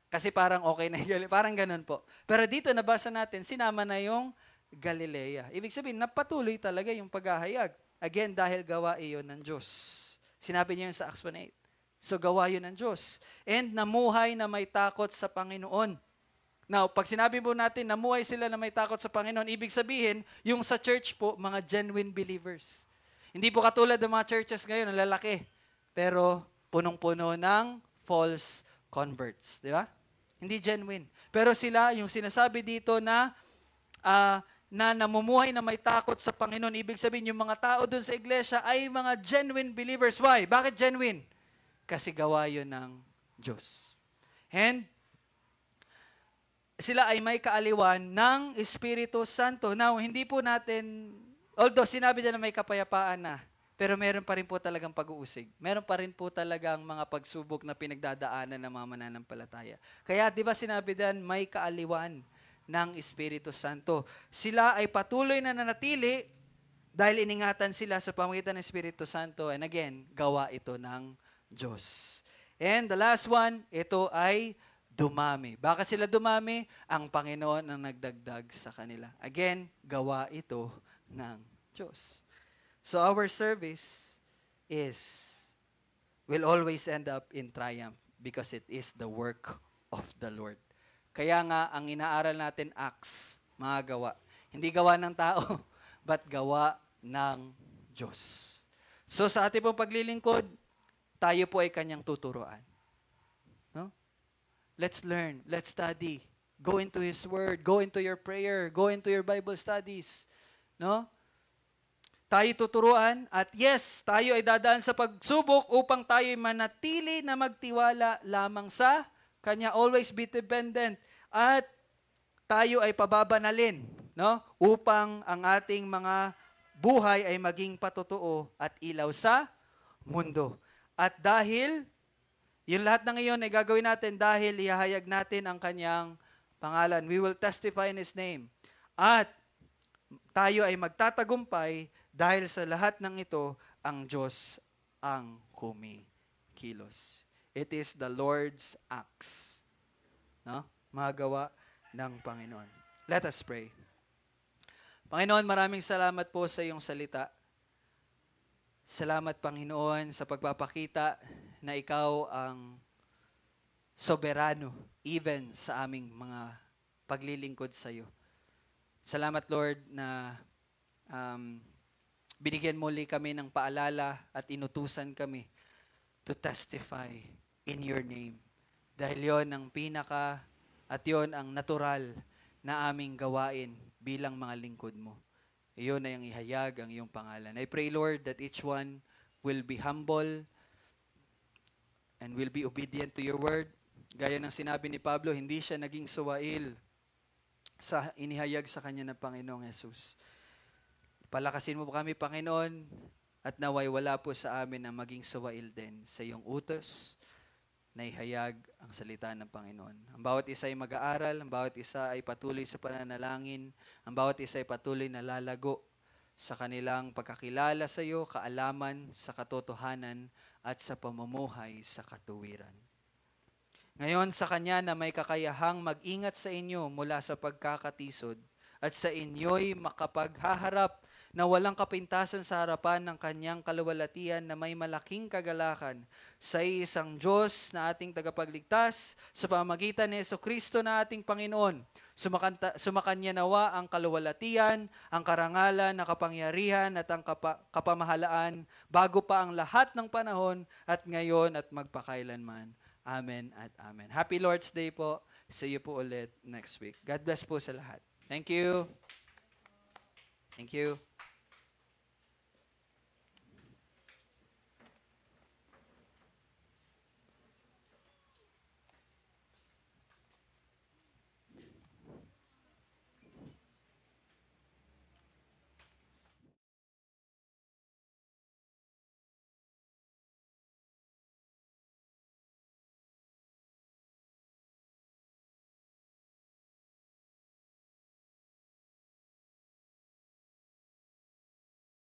Kasi parang okay na yung Galilea. Parang ganun po. Pero dito nabasa natin, sinama na yung Galilea. Ibig sabihin, napatuloy talaga yung paghahayag. Again, dahil gawa iyon ng Diyos. Sinabi niya yun sa Acts 1:8. So gawa yun ng Diyos. And namuhay na may takot sa Panginoon. Now, pag sinabi po natin, namuhay sila na may takot sa Panginoon, ibig sabihin, yung sa church po, mga genuine believers. Hindi po katulad ng mga churches ngayon, ang lalaki. Pero punong-puno ng false converts. Di ba? Hindi genuine. Pero sila, yung sinasabi dito na namumuhay na may takot sa Panginoon, ibig sabihin, yung mga tao dun sa iglesia ay mga genuine believers. Why? Bakit genuine? Kasi gawa yun ng Diyos. And sila ay may kaaliwan ng Espiritu Santo. Now, hindi po natin, although sinabi na may kapayapaan na, pero meron pa rin po talagang pag-uusig. Meron pa rin po talagang mga pagsubok na pinagdadaanan ng mga mananampalataya. Kaya, di ba sinabi din, may kaaliwan ng Espiritu Santo. Sila ay patuloy na nanatili dahil iningatan sila sa pamamagitan ng Espiritu Santo. And again, gawa ito ng Diyos. And the last one, ito ay dumami. Bakit sila dumami? Ang Panginoon ang nagdagdag sa kanila. Again, gawa ito ng Diyos. So our service will always end up in triumph because it is the work of the Lord. Kaya nga, ang inaaral natin, Acts, mga gawa. Hindi gawa ng tao, but gawa ng Diyos. So sa ating pong paglilingkod, tayo po ay kanyang tuturuan. No? Let's learn, let's study. Go into His Word, go into your prayer, go into your Bible studies. No? Tayo tuturuan at yes, tayo ay dadaan sa pagsubok upang tayo ay manatili na magtiwala lamang sa Kanya, always be dependent. At tayo ay pababanalin, no? Upang ang ating mga buhay ay maging patotoo at ilaw sa mundo. At dahil, yung lahat ng iyon ay gagawin natin dahil ihahayag natin ang Kanyang pangalan. We will testify in His name. At tayo ay magtatagumpay dahil sa lahat ng ito, ang Diyos ang kumikilos. It is the Lord's acts. No? Magawa ng Panginoon. Let us pray. Panginoon, maraming salamat po sa iyong salita. Salamat, Panginoon, sa pagpapakita na ikaw ang soberano, even sa aming mga paglilingkod sa iyo. Salamat, Lord, na binigyan muli kami ng paalala at inutusan kami to testify in your name. Dahil yon ang pinaka at yon ang natural na aming gawain bilang mga lingkod mo. Iyon ay ang ihayag ang iyong pangalan. I pray, Lord, that each one will be humble and will be obedient to your word. Gaya ng sinabi ni Pablo, hindi siya naging suwail sa inihayag sa kanya ng Panginoong Yesus. Palakasin mo po kami, Panginoon, at naway wala po sa amin na maging suwail din sa iyong utos na ihayag ang salita ng Panginoon. Ang bawat isa ay mag-aaral, ang bawat isa ay patuloy sa pananalangin, ang bawat isa ay patuloy na lalago sa kanilang pagkakilala sa iyo, kaalaman sa katotohanan, at sa pamumuhay sa katuwiran. Ngayon sa Kanya na may kakayahang mag-ingat sa inyo mula sa pagkakatisod at sa inyo'y makapaghaharap na walang kapintasan sa harapan ng Kanyang kaluwalhatian na may malaking kagalakan sa isang Diyos na ating tagapagligtas sa pamamagitan ni Jesucristo na ating Panginoon. Sumakanya nawa ang kaluwalhatian, ang karangalan, ang kapangyarihan at ang kapamahalaan bago pa ang lahat ng panahon at ngayon at magpakailanman. Amen at amen. Happy Lord's Day po. See you po ulit next week. God bless po sa lahat. Thank you. Thank you.